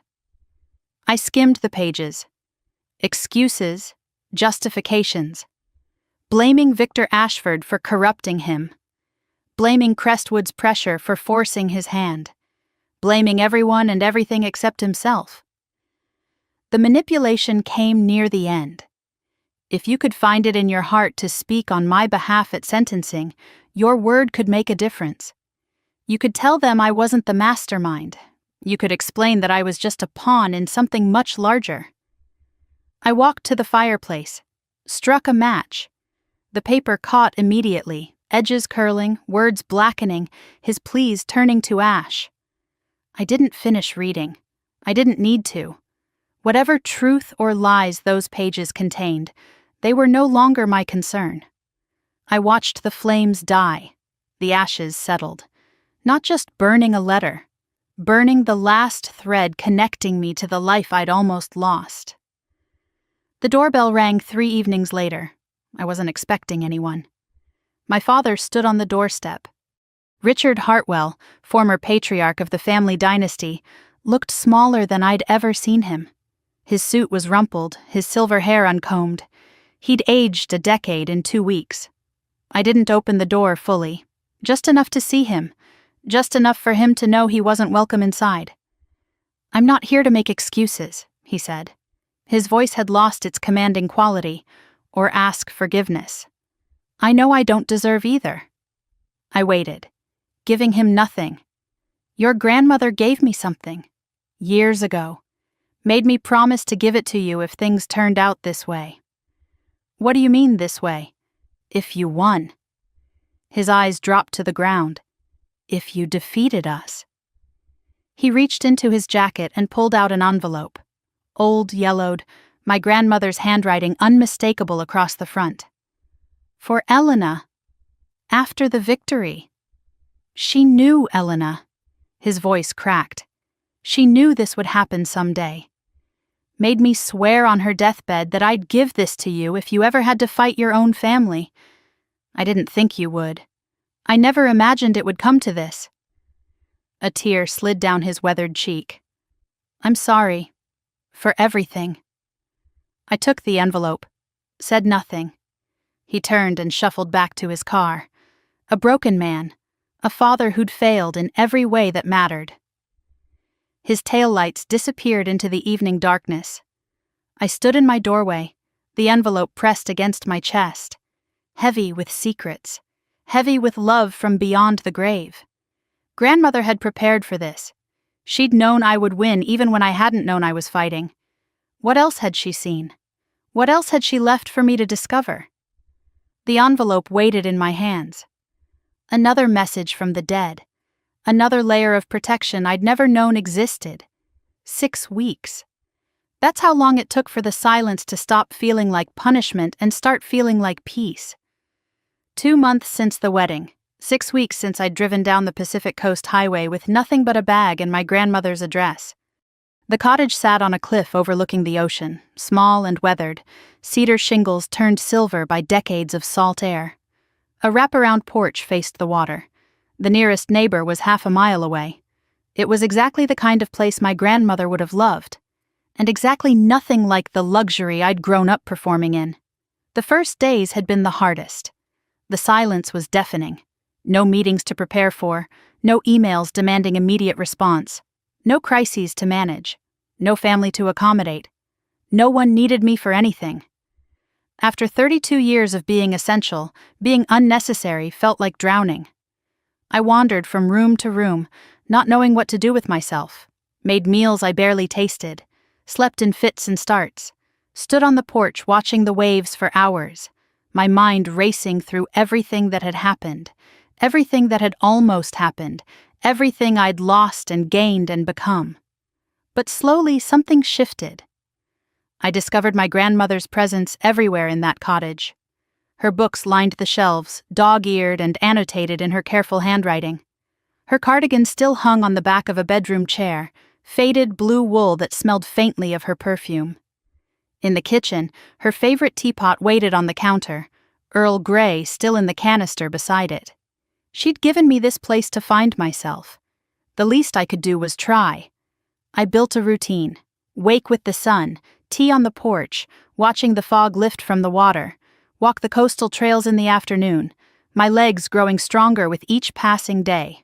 A: I skimmed the pages. Excuses, justifications. Blaming Victor Ashford for corrupting him. Blaming Crestwood's pressure for forcing his hand. Blaming everyone and everything except himself. The manipulation came near the end. If you could find it in your heart to speak on my behalf at sentencing, your word could make a difference. You could tell them I wasn't the mastermind. You could explain that I was just a pawn in something much larger. I walked to the fireplace, struck a match. The paper caught immediately, edges curling, words blackening, his pleas turning to ash. I didn't finish reading. I didn't need to. Whatever truth or lies those pages contained, they were no longer my concern. I watched the flames die. The ashes settled. Not just burning a letter, burning the last thread connecting me to the life I'd almost lost. The doorbell rang 3 evenings later. I wasn't expecting anyone. My father stood on the doorstep. Richard Hartwell, former patriarch of the family dynasty, looked smaller than I'd ever seen him. His suit was rumpled, his silver hair uncombed. He'd aged a decade in 2 weeks. I didn't open the door fully, just enough to see him, just enough for him to know he wasn't welcome inside. "I'm not here to make excuses," he said. His voice had lost its commanding quality, or ask forgiveness. I know I don't deserve either. I waited, giving him nothing. Your grandmother gave me something, years ago, made me promise to give it to you if things turned out this way. What do you mean this way? If you won. His eyes dropped to the ground. If you defeated us. He reached into his jacket and pulled out an envelope. Old, yellowed, my grandmother's handwriting unmistakable across the front. For Elena. After the victory. She knew Elena. His voice cracked. She knew this would happen someday. Made me swear on her deathbed that I'd give this to you if you ever had to fight your own family. I didn't think you would. I never imagined it would come to this. A tear slid down his weathered cheek. I'm sorry. For everything. I took the envelope. Said nothing. He turned and shuffled back to his car. A broken man. A father who'd failed in every way that mattered. His taillights disappeared into the evening darkness. I stood in my doorway, the envelope pressed against my chest, heavy with secrets, heavy with love from beyond the grave. Grandmother had prepared for this. She'd known I would win even when I hadn't known I was fighting. What else had she seen? What else had she left for me to discover? The envelope waited in my hands. Another message from the dead. Another layer of protection I'd never known existed. 6 weeks. That's how long it took for the silence to stop feeling like punishment and start feeling like peace. 2 months since the wedding. 6 weeks since I'd driven down the Pacific Coast Highway with nothing but a bag and my grandmother's address. The cottage sat on a cliff overlooking the ocean, small and weathered, cedar shingles turned silver by decades of salt air. A wraparound porch faced the water. The nearest neighbor was half a mile away. It was exactly the kind of place my grandmother would have loved, and exactly nothing like the luxury I'd grown up performing in. The first days had been the hardest. The silence was deafening. No meetings to prepare for, no emails demanding immediate response, no crises to manage, no family to accommodate. No one needed me for anything. After 32 years of being essential, being unnecessary felt like drowning. I wandered from room to room, not knowing what to do with myself, made meals I barely tasted, slept in fits and starts, stood on the porch watching the waves for hours, my mind racing through everything that had happened, everything that had almost happened, everything I'd lost and gained and become. But slowly something shifted. I discovered my grandmother's presence everywhere in that cottage. Her books lined the shelves, dog-eared and annotated in her careful handwriting. Her cardigan still hung on the back of a bedroom chair, faded blue wool that smelled faintly of her perfume. In the kitchen, her favorite teapot waited on the counter, Earl Grey still in the canister beside it. She'd given me this place to find myself. The least I could do was try. I built a routine. Wake with the sun, tea on the porch, watching the fog lift from the water, walk the coastal trails in the afternoon, my legs growing stronger with each passing day.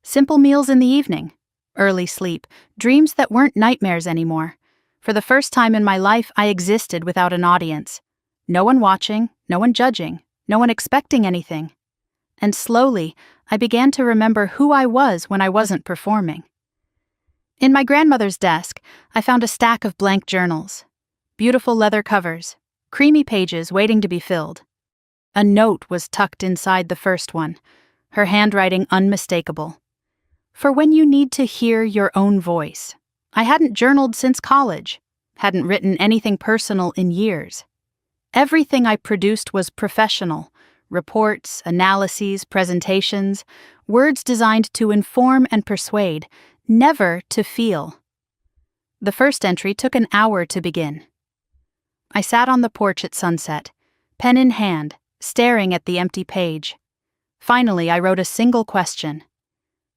A: Simple meals in the evening, early sleep, dreams that weren't nightmares anymore. For the first time in my life, I existed without an audience. No one watching, no one judging, no one expecting anything. And slowly, I began to remember who I was when I wasn't performing. In my grandmother's desk, I found a stack of blank journals. Beautiful leather covers, creamy pages waiting to be filled. A note was tucked inside the first one, her handwriting unmistakable. For when you need to hear your own voice. I hadn't journaled since college, hadn't written anything personal in years. Everything I produced was professional. Reports, analyses, presentations, words designed to inform and persuade, never to feel. The first entry took an hour to begin. I sat on the porch at sunset, pen in hand, staring at the empty page. Finally, I wrote a single question.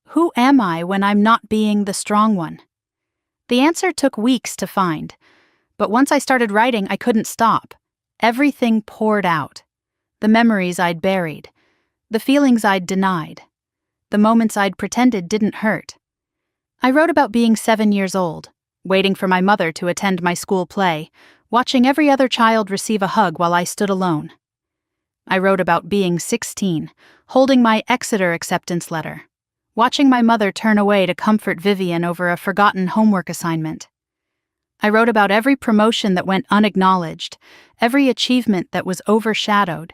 A: Who am I when I'm not being the strong one? The answer took weeks to find, but once I started writing, I couldn't stop. Everything poured out. The memories I'd buried, the feelings I'd denied, the moments I'd pretended didn't hurt. I wrote about being 7 years old, waiting for my mother to attend my school play, watching every other child receive a hug while I stood alone. I wrote about being 16, holding my Exeter acceptance letter, watching my mother turn away to comfort Vivian over a forgotten homework assignment. I wrote about every promotion that went unacknowledged, every achievement that was overshadowed,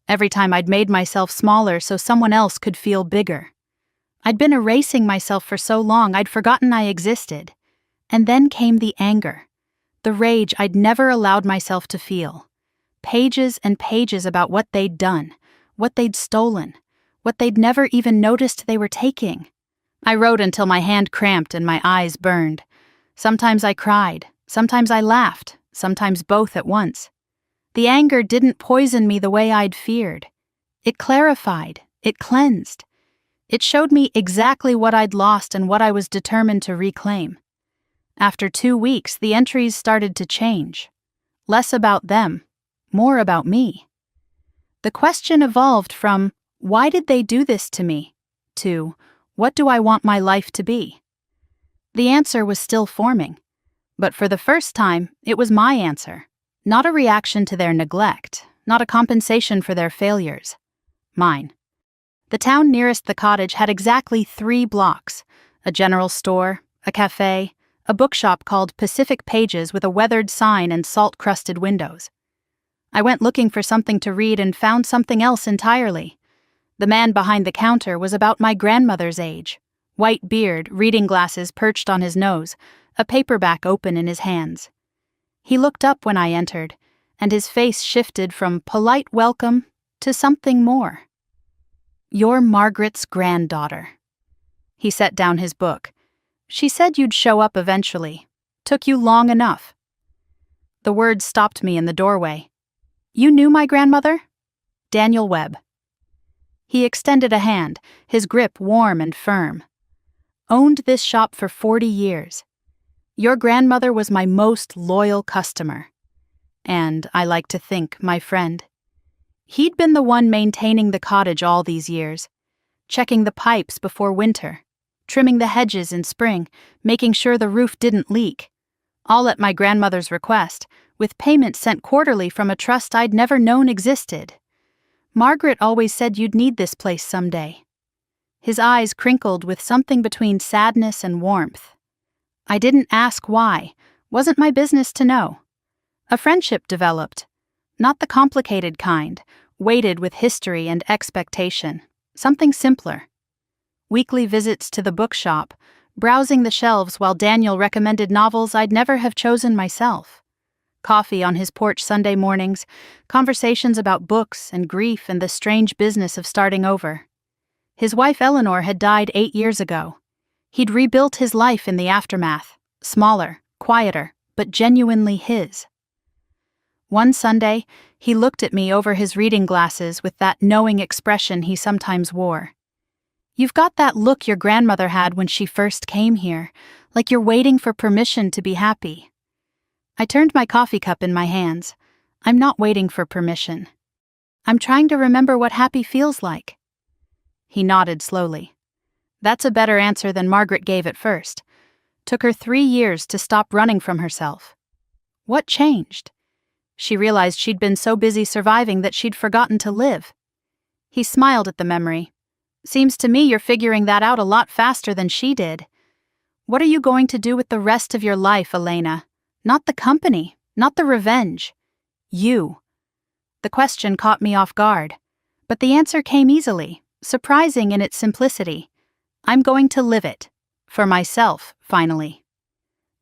A: every time I'd made myself smaller so someone else could feel bigger. I'd been erasing myself for so long I'd forgotten I existed. And then came the anger, the rage I'd never allowed myself to feel. Pages and pages about what they'd done, what they'd stolen, what they'd never even noticed they were taking. I wrote until my hand cramped and my eyes burned. Sometimes I cried, sometimes I laughed, sometimes both at once. The anger didn't poison me the way I'd feared. It clarified, it cleansed. It showed me exactly what I'd lost and what I was determined to reclaim. After 2 weeks, the entries started to change. Less about them, more about me. The question evolved from, why did they do this to me, to, what do I want my life to be? The answer was still forming, but for the first time, it was my answer, not a reaction to their neglect, not a compensation for their failures. Mine. The town nearest the cottage had exactly 3 blocks, a general store, a cafe, a bookshop called Pacific Pages with a weathered sign and salt-crusted windows. I went looking for something to read and found something else entirely. The man behind the counter was about my grandmother's age. White beard, reading glasses perched on his nose, a paperback open in his hands. He looked up when I entered, and his face shifted from polite welcome to something more. "You're Margaret's granddaughter." He set down his book. "She said you'd show up eventually. Took you long enough." The words stopped me in the doorway. "You knew my grandmother?" "Daniel Webb." He extended a hand, his grip warm and firm. "Owned this shop for 40 years. Your grandmother was my most loyal customer. And, I like to think, my friend. He'd been the one maintaining the cottage all these years, checking the pipes before winter, trimming the hedges in spring, making sure the roof didn't leak. All at my grandmother's request, with payment sent quarterly from a trust I'd never known existed. Margaret always said you'd need this place someday." His eyes crinkled with something between sadness and warmth. I didn't ask why, wasn't my business to know. A friendship developed, not the complicated kind, weighted with history and expectation, something simpler. Weekly visits to the bookshop, browsing the shelves while Daniel recommended novels I'd never have chosen myself. Coffee on his porch Sunday mornings, conversations about books and grief and the strange business of starting over. His wife Eleanor had died 8 years ago. He'd rebuilt his life in the aftermath, smaller, quieter, but genuinely his. One Sunday, he looked at me over his reading glasses with that knowing expression he sometimes wore. "You've got that look your grandmother had when she first came here, like you're waiting for permission to be happy." I turned my coffee cup in my hands. I'm not waiting for permission. I'm trying to remember what happy feels like. He nodded slowly. "That's a better answer than Margaret gave at first. Took her 3 years to stop running from herself." "What changed?" She realized she'd been so busy surviving that she'd forgotten to live. He smiled at the memory. "Seems to me you're figuring that out a lot faster than she did. What are you going to do with the rest of your life, Elena? Not the company, not the revenge. You." The question caught me off guard, but the answer came easily, surprising in its simplicity. I'm going to live it. For myself, finally.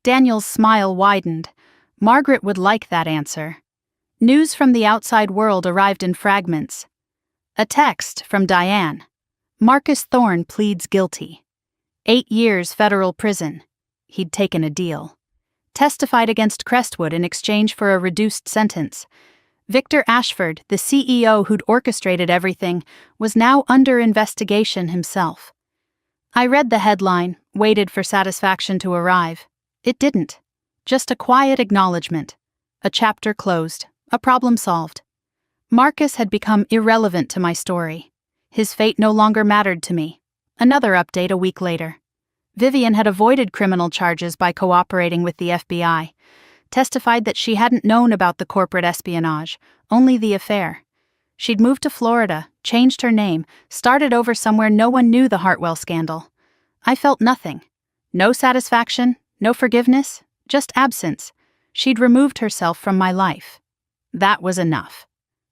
A: Daniel's smile widened. Margaret would like that answer. News from the outside world arrived in fragments. A text from Diane. Marcus Thorne pleads guilty. 8 years federal prison. He'd taken a deal. Testified against Crestwood in exchange for a reduced sentence. Victor Ashford, the CEO who'd orchestrated everything, was now under investigation himself. I read the headline, waited for satisfaction to arrive. It didn't. Just a quiet acknowledgement. A chapter closed. A problem solved. Marcus had become irrelevant to my story. His fate no longer mattered to me. Another update a week later. Vivian had avoided criminal charges by cooperating with the FBI, testified that she hadn't known about the corporate espionage, only the affair. She'd moved to Florida, changed her name, started over somewhere no one knew the Hartwell scandal. I felt nothing. No satisfaction, no forgiveness, just absence. She'd removed herself from my life. That was enough.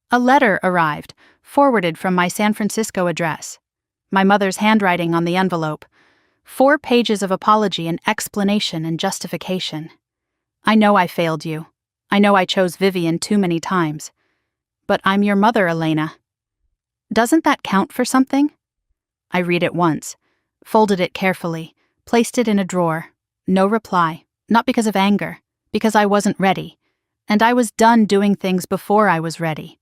A: A letter arrived, forwarded from my San Francisco address. My mother's handwriting on the envelope. 4 pages of apology and explanation and justification. I know I failed you. I know I chose Vivian too many times. But I'm your mother, Elena. Doesn't that count for something? I read it once, folded it carefully, placed it in a drawer. No reply, not because of anger, because I wasn't ready. And I was done doing things before I was ready.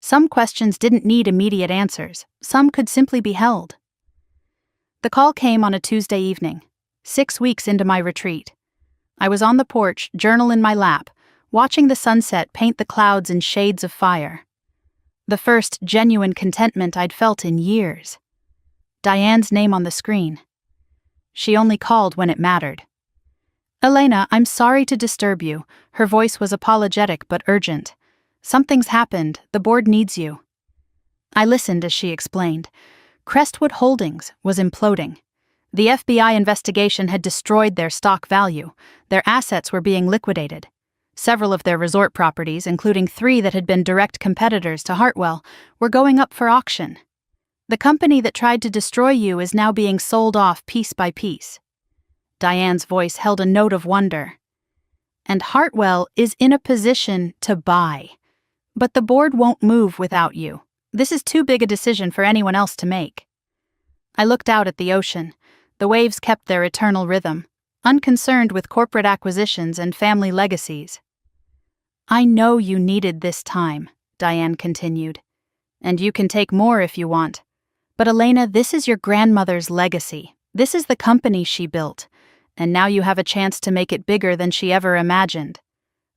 A: Some questions didn't need immediate answers. Some could simply be held. The call came on a Tuesday evening, 6 weeks into my retreat. I was on the porch, journal in my lap, watching the sunset paint the clouds in shades of fire. The first genuine contentment I'd felt in years. Diane's name on the screen. She only called when it mattered. Elena, I'm sorry to disturb you. Her voice was apologetic but urgent. Something's happened. The board needs you. I listened as she explained. Crestwood Holdings was imploding. The FBI investigation had destroyed their stock value. Their assets were being liquidated. Several of their resort properties, including 3 that had been direct competitors to Hartwell, were going up for auction. The company that tried to destroy you is now being sold off piece by piece. Diane's voice held a note of wonder. And Hartwell is in a position to buy. But the board won't move without you. This is too big a decision for anyone else to make. I looked out at the ocean. The waves kept their eternal rhythm, unconcerned with corporate acquisitions and family legacies. I know you needed this time, Diane continued. And you can take more if you want. But Elena, this is your grandmother's legacy. This is the company she built. And now you have a chance to make it bigger than she ever imagined.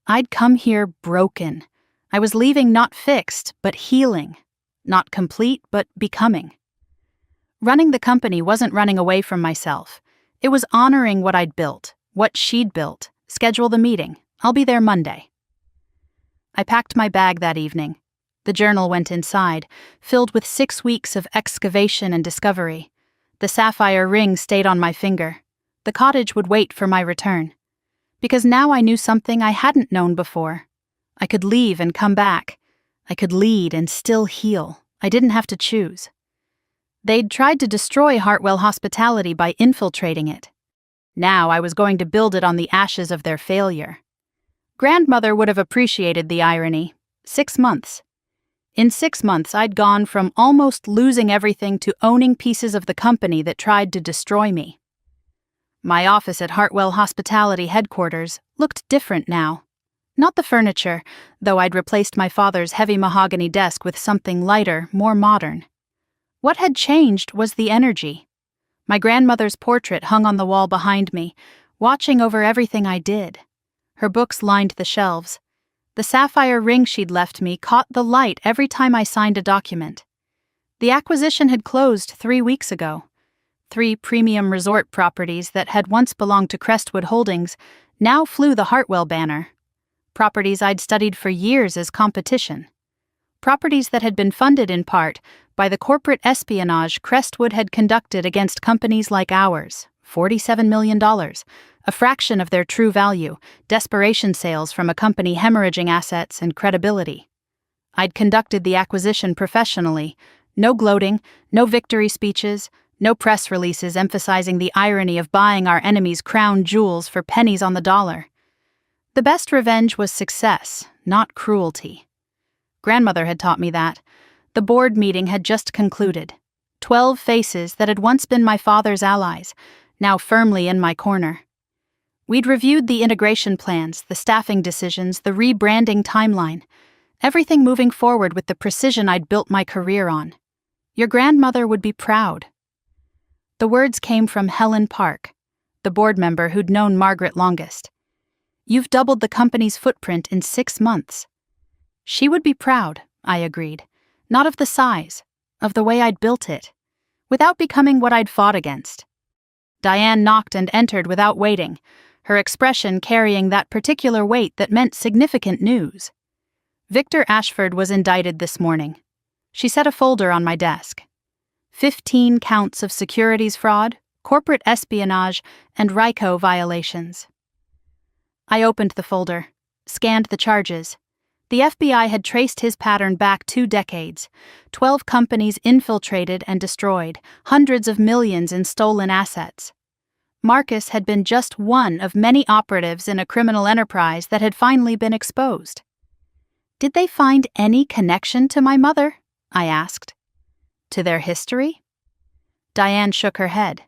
A: I'd come here broken. I was leaving not fixed, but healing. Not complete, but becoming. Running the company wasn't running away from myself. It was honoring what I'd built, what she'd built. Schedule the meeting. I'll be there Monday. I packed my bag that evening. The journal went inside, filled with 6 weeks of excavation and discovery. The sapphire ring stayed on my finger. The cottage would wait for my return. Because now I knew something I hadn't known before. I could leave and come back. I could lead and still heal. I didn't have to choose. They'd tried to destroy Hartwell Hospitality by infiltrating it. Now I was going to build it on the ashes of their failure. Grandmother would have appreciated the irony. 6 months. In 6 months, I'd gone from almost losing everything to owning pieces of the company that tried to destroy me. My office at Hartwell Hospitality headquarters looked different now. Not the furniture, though I'd replaced my father's heavy mahogany desk with something lighter, more modern. What had changed was the energy. My grandmother's portrait hung on the wall behind me, watching over everything I did. Her books lined the shelves. The sapphire ring she'd left me caught the light every time I signed a document. The acquisition had closed 3 weeks ago. 3 premium resort properties that had once belonged to Crestwood Holdings now flew the Hartwell banner. Properties I'd studied for years as competition. Properties that had been funded in part by the corporate espionage Crestwood had conducted against companies like ours, $47 million, a fraction of their true value, desperation sales from a company hemorrhaging assets and credibility. I'd conducted the acquisition professionally, no gloating, no victory speeches, no press releases emphasizing the irony of buying our enemies' crown jewels for pennies on the dollar. The best revenge was success, not cruelty. Grandmother had taught me that. The board meeting had just concluded. 12 faces that had once been my father's allies, now firmly in my corner. We'd reviewed the integration plans, the staffing decisions, the rebranding timeline, everything moving forward with the precision I'd built my career on. Your grandmother would be proud. The words came from Helen Park, the board member who'd known Margaret longest. You've doubled the company's footprint in 6 months. She would be proud, I agreed, not of the size, of the way I'd built it, without becoming what I'd fought against. Diane knocked and entered without waiting, her expression carrying that particular weight that meant significant news. Victor Ashford was indicted this morning. She set a folder on my desk. 15 counts of securities fraud, corporate espionage, and RICO violations. I opened the folder, scanned the charges. The FBI had traced his pattern back 2 decades. 12 companies infiltrated and destroyed, hundreds of millions in stolen assets. Marcus had been just one of many operatives in a criminal enterprise that had finally been exposed. Did they find any connection to my mother? I asked. To their history? Diane shook her head.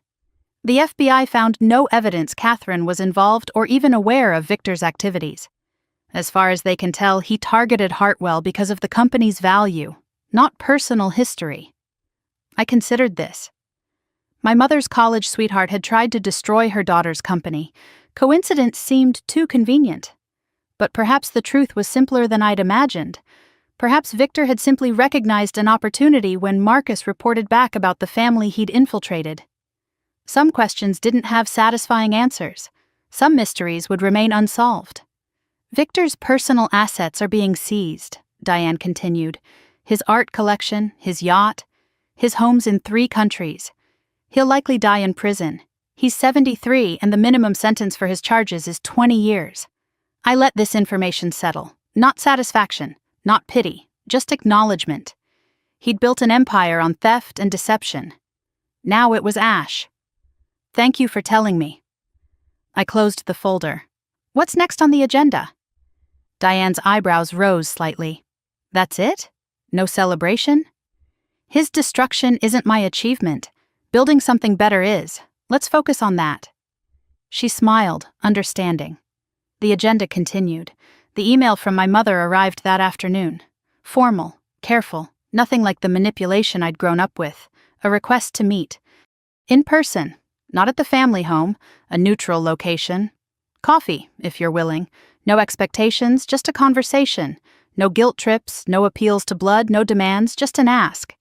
A: The FBI found no evidence Catherine was involved or even aware of Victor's activities. As far as they can tell, he targeted Hartwell because of the company's value, not personal history. I considered this. My mother's college sweetheart had tried to destroy her daughter's company. Coincidence seemed too convenient. But perhaps the truth was simpler than I'd imagined. Perhaps Victor had simply recognized an opportunity when Marcus reported back about the family he'd infiltrated. Some questions didn't have satisfying answers. Some mysteries would remain unsolved. Victor's personal assets are being seized, Diane continued. His art collection, his yacht, his homes in 3 countries. He'll likely die in prison. He's 73 and the minimum sentence for his charges is 20 years. I let this information settle. Not satisfaction, not pity, just acknowledgement. He'd built an empire on theft and deception. Now it was ash. Thank you for telling me. I closed the folder. What's next on the agenda? Diane's eyebrows rose slightly. That's it? No celebration? His destruction isn't my achievement. Building something better is. Let's focus on that. She smiled, understanding. The agenda continued. The email from my mother arrived that afternoon. Formal, careful, nothing like the manipulation I'd grown up with. A request to meet. In person, not at the family home, a neutral location. Coffee, if you're willing. No expectations, just a conversation. No guilt trips, no appeals to blood, no demands, just an ask.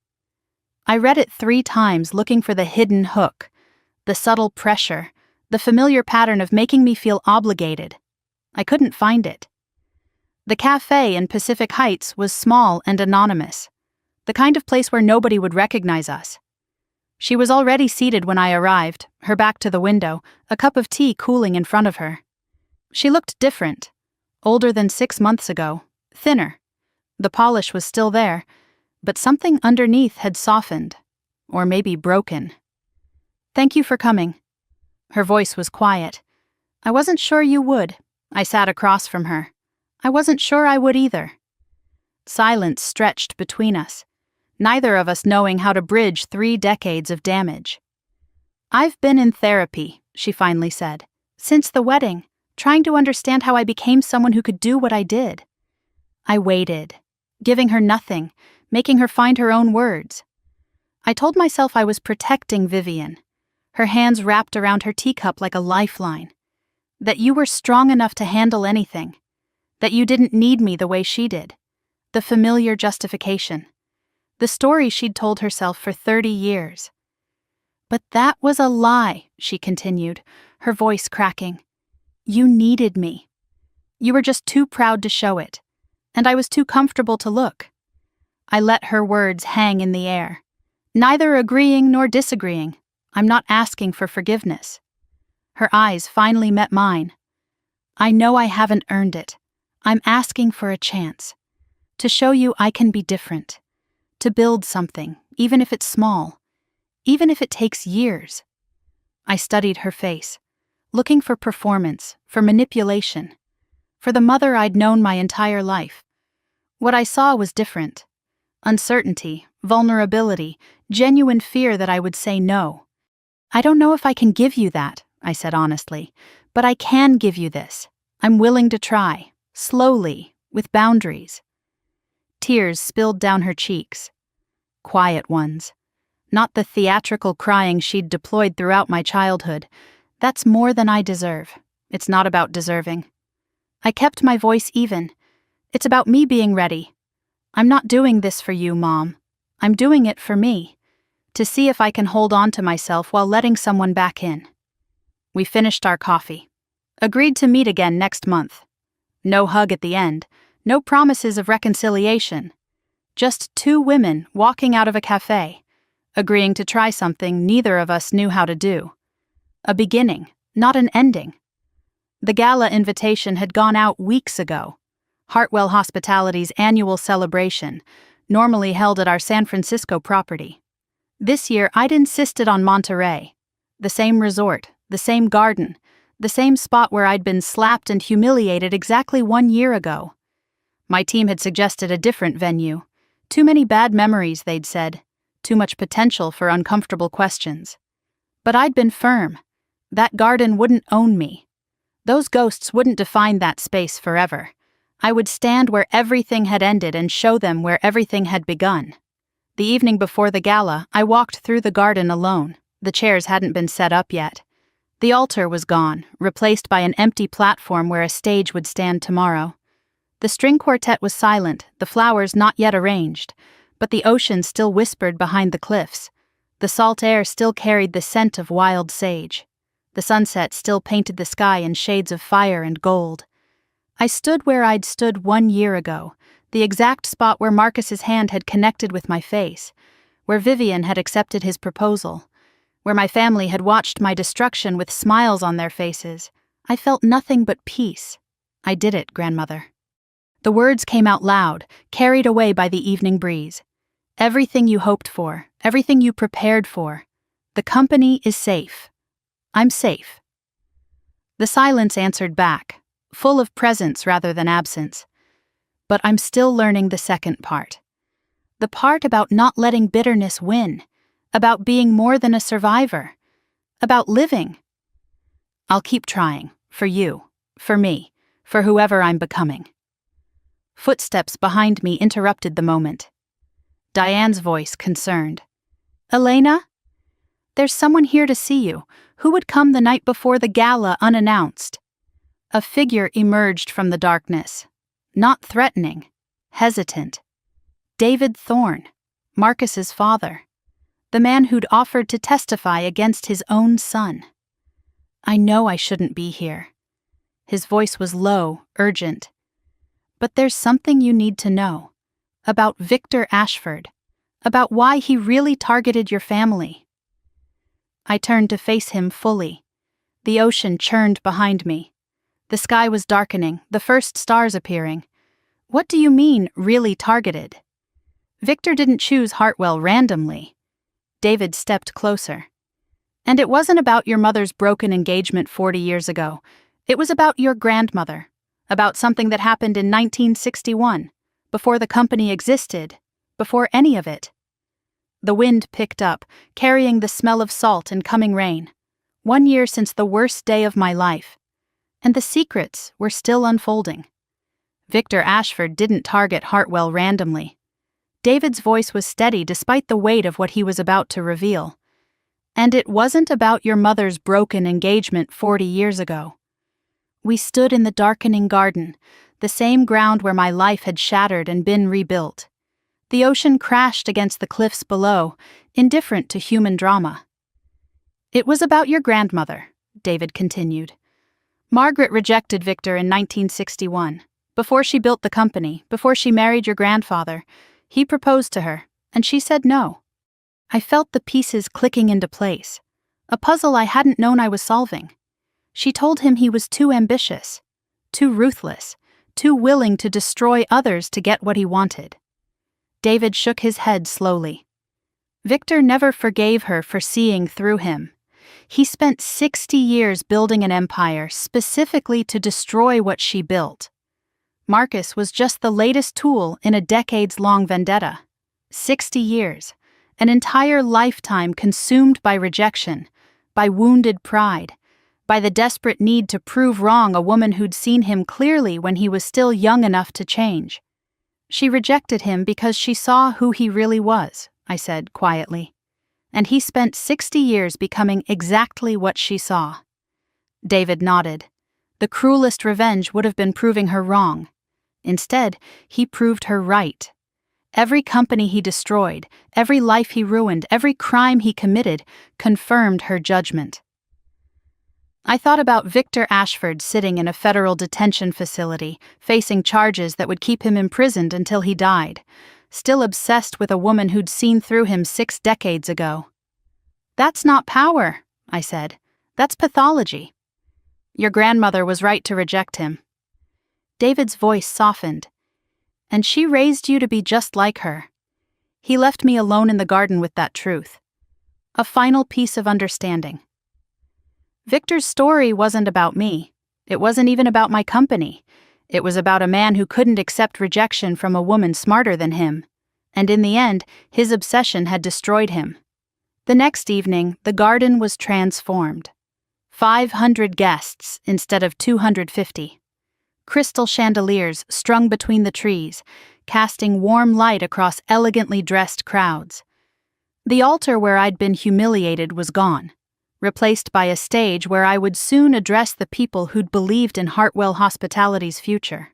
A: I read it 3 times looking for the hidden hook, the subtle pressure, the familiar pattern of making me feel obligated. I couldn't find it. The cafe in Pacific Heights was small and anonymous, the kind of place where nobody would recognize us. She was already seated when I arrived, her back to the window, a cup of tea cooling in front of her. She looked different, older than 6 months ago, thinner. The polish was still there, but something underneath had softened, or maybe broken. Thank you for coming. Her voice was quiet. I wasn't sure you would. I sat across from her. I wasn't sure I would either. Silence stretched between us, neither of us knowing how to bridge 3 decades of damage. I've been in therapy, she finally said, since the wedding, trying to understand how I became someone who could do what I did. I waited, giving her nothing, making her find her own words. I told myself I was protecting Vivian, her hands wrapped around her teacup like a lifeline, that you were strong enough to handle anything, that you didn't need me the way she did. The familiar justification. The story she'd told herself for 30 years. But that was a lie, she continued, her voice cracking. You needed me. You were just too proud to show it, and I was too comfortable to look. I let her words hang in the air, neither agreeing nor disagreeing. I'm not asking for forgiveness. Her eyes finally met mine. I know I haven't earned it. I'm asking for a chance. To show you I can be different. To build something, even if it's small. Even if it takes years. I studied her face, looking for performance, for manipulation. For the mother I'd known my entire life. What I saw was different. Uncertainty, vulnerability, genuine fear that I would say no. I don't know if I can give you that, I said honestly, but I can give you this. I'm willing to try, slowly, with boundaries. Tears spilled down her cheeks. Quiet ones. Not the theatrical crying she'd deployed throughout my childhood. That's more than I deserve. It's not about deserving. I kept my voice even. It's about me being ready. I'm not doing this for you, Mom. I'm doing it for me. To see if I can hold on to myself while letting someone back in. We finished our coffee. Agreed to meet again next month. No hug at the end, no promises of reconciliation. Just two women walking out of a cafe, agreeing to try something neither of us knew how to do. A beginning, not an ending. The gala invitation had gone out weeks ago. Hartwell Hospitality's annual celebration, normally held at our San Francisco property. This year, I'd insisted on Monterey. The same resort, the same garden, the same spot where I'd been slapped and humiliated exactly 1 year ago. My team had suggested a different venue. Too many bad memories, they'd said. Too much potential for uncomfortable questions. But I'd been firm. That garden wouldn't own me. Those ghosts wouldn't define that space forever. I would stand where everything had ended and show them where everything had begun. The evening before the gala, I walked through the garden alone. The chairs hadn't been set up yet. The altar was gone, replaced by an empty platform where a stage would stand tomorrow. The string quartet was silent, the flowers not yet arranged, but the ocean still whispered behind the cliffs. The salt air still carried the scent of wild sage. The sunset still painted the sky in shades of fire and gold. I stood where I'd stood 1 year ago, the exact spot where Marcus's hand had connected with my face, where Vivian had accepted his proposal, where my family had watched my destruction with smiles on their faces. I felt nothing but peace. I did it, grandmother. The words came out loud, carried away by the evening breeze. Everything you hoped for, everything you prepared for. The company is safe. I'm safe. The silence answered back, full of presence rather than absence. But I'm still learning the second part. The part about not letting bitterness win, about being more than a survivor, about living. I'll keep trying, for you, for me, for whoever I'm becoming. Footsteps behind me interrupted the moment. Diane's voice, concerned. Elena? There's someone here to see you. Who would come the night before the gala unannounced? A figure emerged from the darkness. Not threatening, hesitant. David Thorne, Marcus's father. The man who'd offered to testify against his own son. I know I shouldn't be here. His voice was low, urgent. But there's something you need to know. About Victor Ashford. About why he really targeted your family. I turned to face him fully. The ocean churned behind me. The sky was darkening, the first stars appearing. What do you mean, really targeted? Victor didn't choose Hartwell randomly. David stepped closer. And it wasn't about your mother's broken engagement 40 years ago. It was about your grandmother. About something that happened in 1961, before the company existed, before any of it. The wind picked up, carrying the smell of salt and coming rain. 1 year since the worst day of my life. And the secrets were still unfolding. Victor Ashford didn't target Hartwell randomly. David's voice was steady despite the weight of what he was about to reveal. And it wasn't about your mother's broken engagement 40 years ago. We stood in the darkening garden, the same ground where my life had shattered and been rebuilt. The ocean crashed against the cliffs below, indifferent to human drama. It was about your grandmother, David continued. Margaret rejected Victor in 1961. Before she built the company, before she married your grandfather, he proposed to her, and she said no. I felt the pieces clicking into place, a puzzle I hadn't known I was solving. She told him he was too ambitious, too ruthless, too willing to destroy others to get what he wanted. David shook his head slowly. Victor never forgave her for seeing through him. He spent 60 years building an empire specifically to destroy what she built. Marcus was just the latest tool in a decades-long vendetta. 60 years, an entire lifetime consumed by rejection, by wounded pride, by the desperate need to prove wrong a woman who'd seen him clearly when he was still young enough to change. She rejected him because she saw who he really was, I said quietly. And he spent 60 years becoming exactly what she saw. David nodded. The cruelest revenge would have been proving her wrong. Instead, he proved her right. Every company he destroyed, every life he ruined, every crime he committed confirmed her judgment. I thought about Victor Ashford sitting in a federal detention facility, facing charges that would keep him imprisoned until he died, still obsessed with a woman who'd seen through him 6 decades ago. "That's not power," I said. "That's pathology." "Your grandmother was right to reject him." David's voice softened. "And she raised you to be just like her." He left me alone in the garden with that truth. A final piece of understanding. Victor's story wasn't about me. It wasn't even about my company. It was about a man who couldn't accept rejection from a woman smarter than him. And in the end, his obsession had destroyed him. The next evening, the garden was transformed. 500 guests instead of 250. Crystal chandeliers strung between the trees, casting warm light across elegantly dressed crowds. The altar where I'd been humiliated was gone, replaced by a stage where I would soon address the people who'd believed in Hartwell Hospitality's future.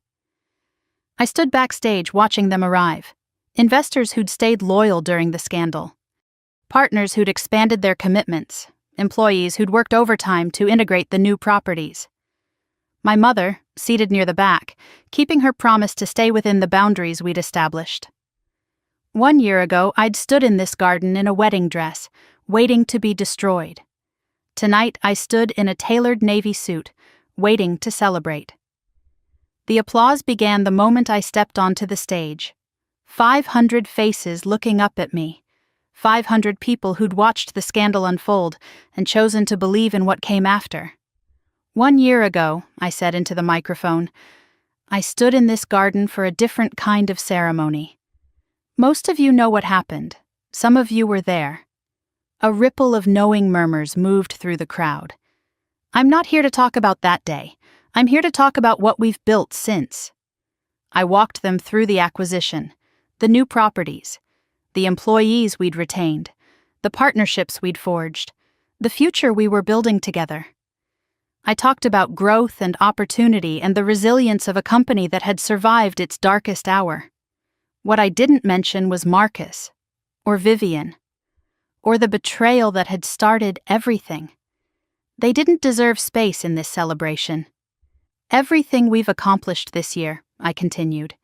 A: I stood backstage watching them arrive, investors who'd stayed loyal during the scandal, partners who'd expanded their commitments, employees who'd worked overtime to integrate the new properties. My mother, seated near the back, keeping her promise to stay within the boundaries we'd established. 1 year ago, I'd stood in this garden in a wedding dress, waiting to be destroyed. Tonight, I stood in a tailored navy suit, waiting to celebrate. The applause began the moment I stepped onto the stage. 500 faces looking up at me. 500 people who'd watched the scandal unfold and chosen to believe in what came after. 1 year ago, I said into the microphone, I stood in this garden for a different kind of ceremony. Most of you know what happened. Some of you were there. A ripple of knowing murmurs moved through the crowd. I'm not here to talk about that day. I'm here to talk about what we've built since. I walked them through the acquisition, the new properties, the employees we'd retained, the partnerships we'd forged, the future we were building together. I talked about growth and opportunity and the resilience of a company that had survived its darkest hour. What I didn't mention was Marcus, or Vivian, or the betrayal that had started everything. They didn't deserve space in this celebration. Everything we've accomplished this year, I continued,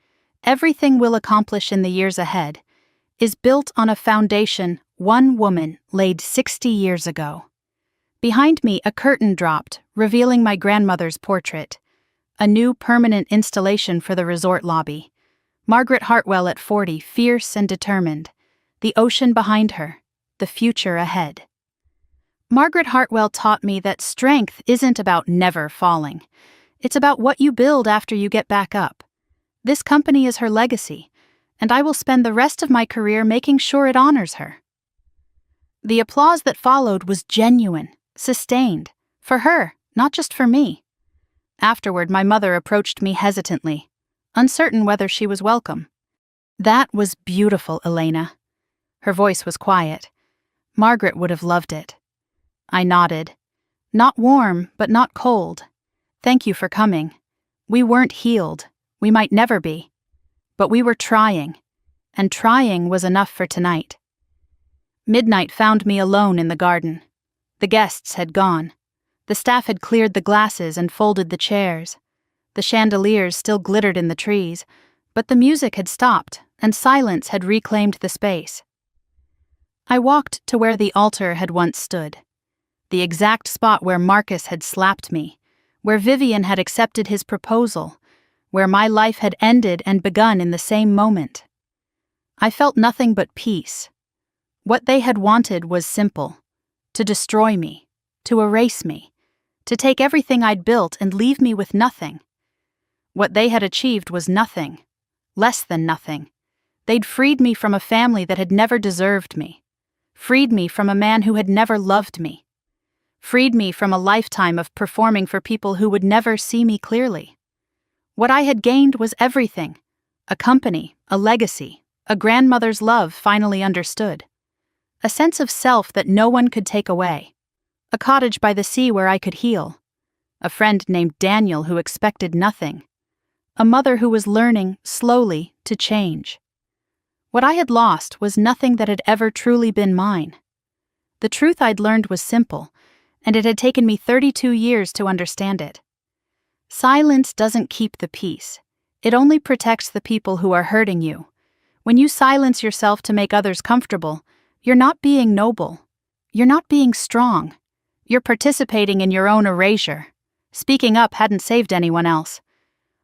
A: everything we'll accomplish in the years ahead, is built on a foundation one woman laid 60 years ago. Behind me, a curtain dropped, revealing my grandmother's portrait. A new permanent installation for the resort lobby. Margaret Hartwell at 40, fierce and determined. The ocean behind her. The future ahead. Margaret Hartwell taught me that strength isn't about never falling. It's about what you build after you get back up. This company is her legacy, and I will spend the rest of my career making sure it honors her. The applause that followed was genuine, sustained, for her, not just for me. Afterward, my mother approached me hesitantly, uncertain whether she was welcome. "That was beautiful, Elena." Her voice was quiet. Margaret would have loved it. I nodded. "Not warm, but not cold. Thank you for coming. We weren't healed. We might never be. But we were trying. And trying was enough for tonight." Midnight found me alone in the garden. The guests had gone. The staff had cleared the glasses and folded the chairs. The chandeliers still glittered in the trees, but the music had stopped and silence had reclaimed the space. I walked to where the altar had once stood, the exact spot where Marcus had slapped me, where Vivian had accepted his proposal, where my life had ended and begun in the same moment. I felt nothing but peace. What they had wanted was simple: to destroy me, to erase me, to take everything I'd built and leave me with nothing. What they had achieved was nothing, less than nothing. They'd freed me from a family that had never deserved me, freed me from a man who had never loved me, freed me from a lifetime of performing for people who would never see me clearly. What I had gained was everything: a company, a legacy, a grandmother's love finally understood, a sense of self that no one could take away, a cottage by the sea where I could heal, a friend named Daniel who expected nothing, a mother who was learning, slowly, to change. What I had lost was nothing that had ever truly been mine. The truth I'd learned was simple: and it had taken me 32 years to understand it. Silence doesn't keep the peace. It only protects the people who are hurting you. When you silence yourself to make others comfortable, you're not being noble. You're not being strong. You're participating in your own erasure. Speaking up hadn't saved anyone else.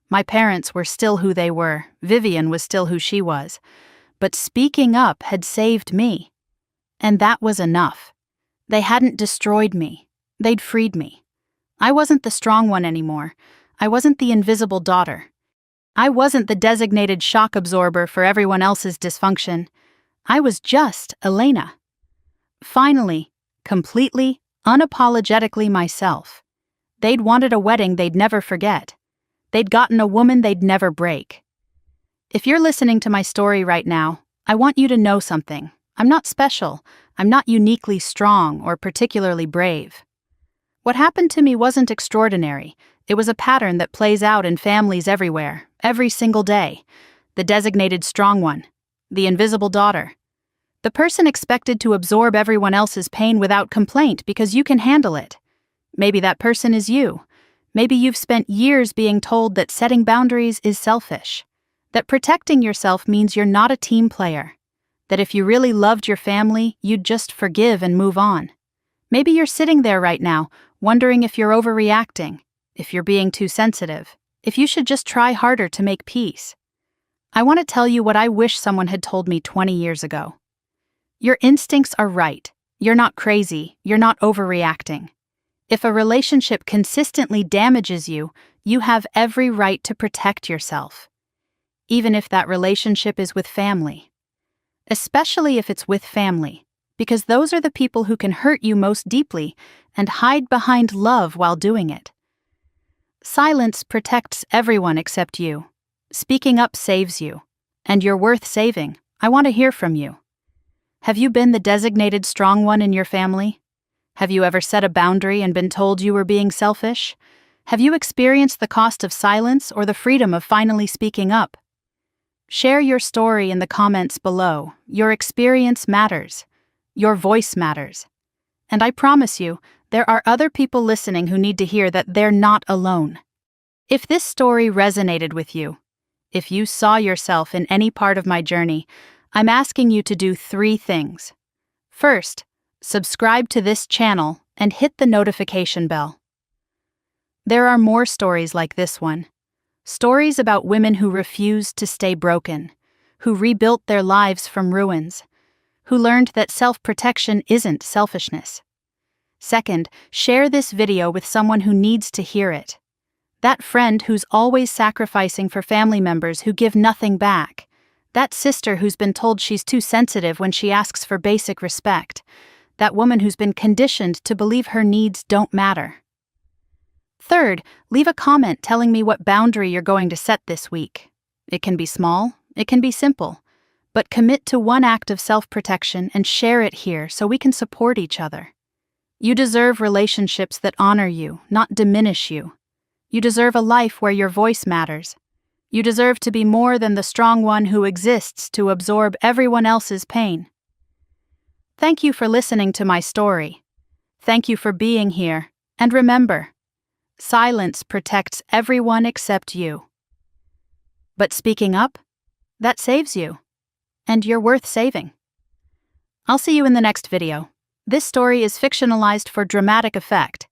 A: My parents were still who they were. Vivian was still who she was. But speaking up had saved me. And that was enough. They hadn't destroyed me. They'd freed me. I wasn't the strong one anymore. I wasn't the invisible daughter. I wasn't the designated shock absorber for everyone else's dysfunction. I was just Elena. Finally, completely, unapologetically myself. They'd wanted a wedding they'd never forget. They'd gotten a woman they'd never break. If you're listening to my story right now, I want you to know something. I'm not special. I'm not uniquely strong or particularly brave. What happened to me wasn't extraordinary. It was a pattern that plays out in families everywhere, every single day. The designated strong one. The invisible daughter. The person expected to absorb everyone else's pain without complaint because you can handle it. Maybe that person is you. Maybe you've spent years being told that setting boundaries is selfish. That protecting yourself means you're not a team player. That if you really loved your family, you'd just forgive and move on. Maybe you're sitting there right now, wondering if you're overreacting, if you're being too sensitive, if you should just try harder to make peace. I want to tell you what I wish someone had told me 20 years ago. Your instincts are right. You're not crazy. You're not overreacting. If a relationship consistently damages you, you have every right to protect yourself. Even if that relationship is with family. Especially if it's with family, because those are the people who can hurt you most deeply and hide behind love while doing it. Silence protects everyone except you. Speaking up saves you. And you're worth saving. I want to hear from you. Have you been the designated strong one in your family? Have you ever set a boundary and been told you were being selfish? Have you experienced the cost of silence or the freedom of finally speaking up? Share your story in the comments below. Your experience matters. Your voice matters. And I promise you, there are other people listening who need to hear that they're not alone. If this story resonated with you, if you saw yourself in any part of my journey, I'm asking you to do 3 things. First, subscribe to this channel and hit the notification bell. There are more stories like this one. Stories about women who refused to stay broken, who rebuilt their lives from ruins, who learned that self-protection isn't selfishness. Second, share this video with someone who needs to hear it. That friend who's always sacrificing for family members who give nothing back. That sister who's been told she's too sensitive when she asks for basic respect. That woman who's been conditioned to believe her needs don't matter. Third, leave a comment telling me what boundary you're going to set this week. It can be small, it can be simple, but commit to one act of self-protection and share it here so we can support each other. You deserve relationships that honor you, not diminish you. You deserve a life where your voice matters. You deserve to be more than the strong one who exists to absorb everyone else's pain. Thank you for listening to my story. Thank you for being here, and remember, silence protects everyone except you. But speaking up, that saves you. And you're worth saving. I'll see you in the next video. This story is fictionalized for dramatic effect.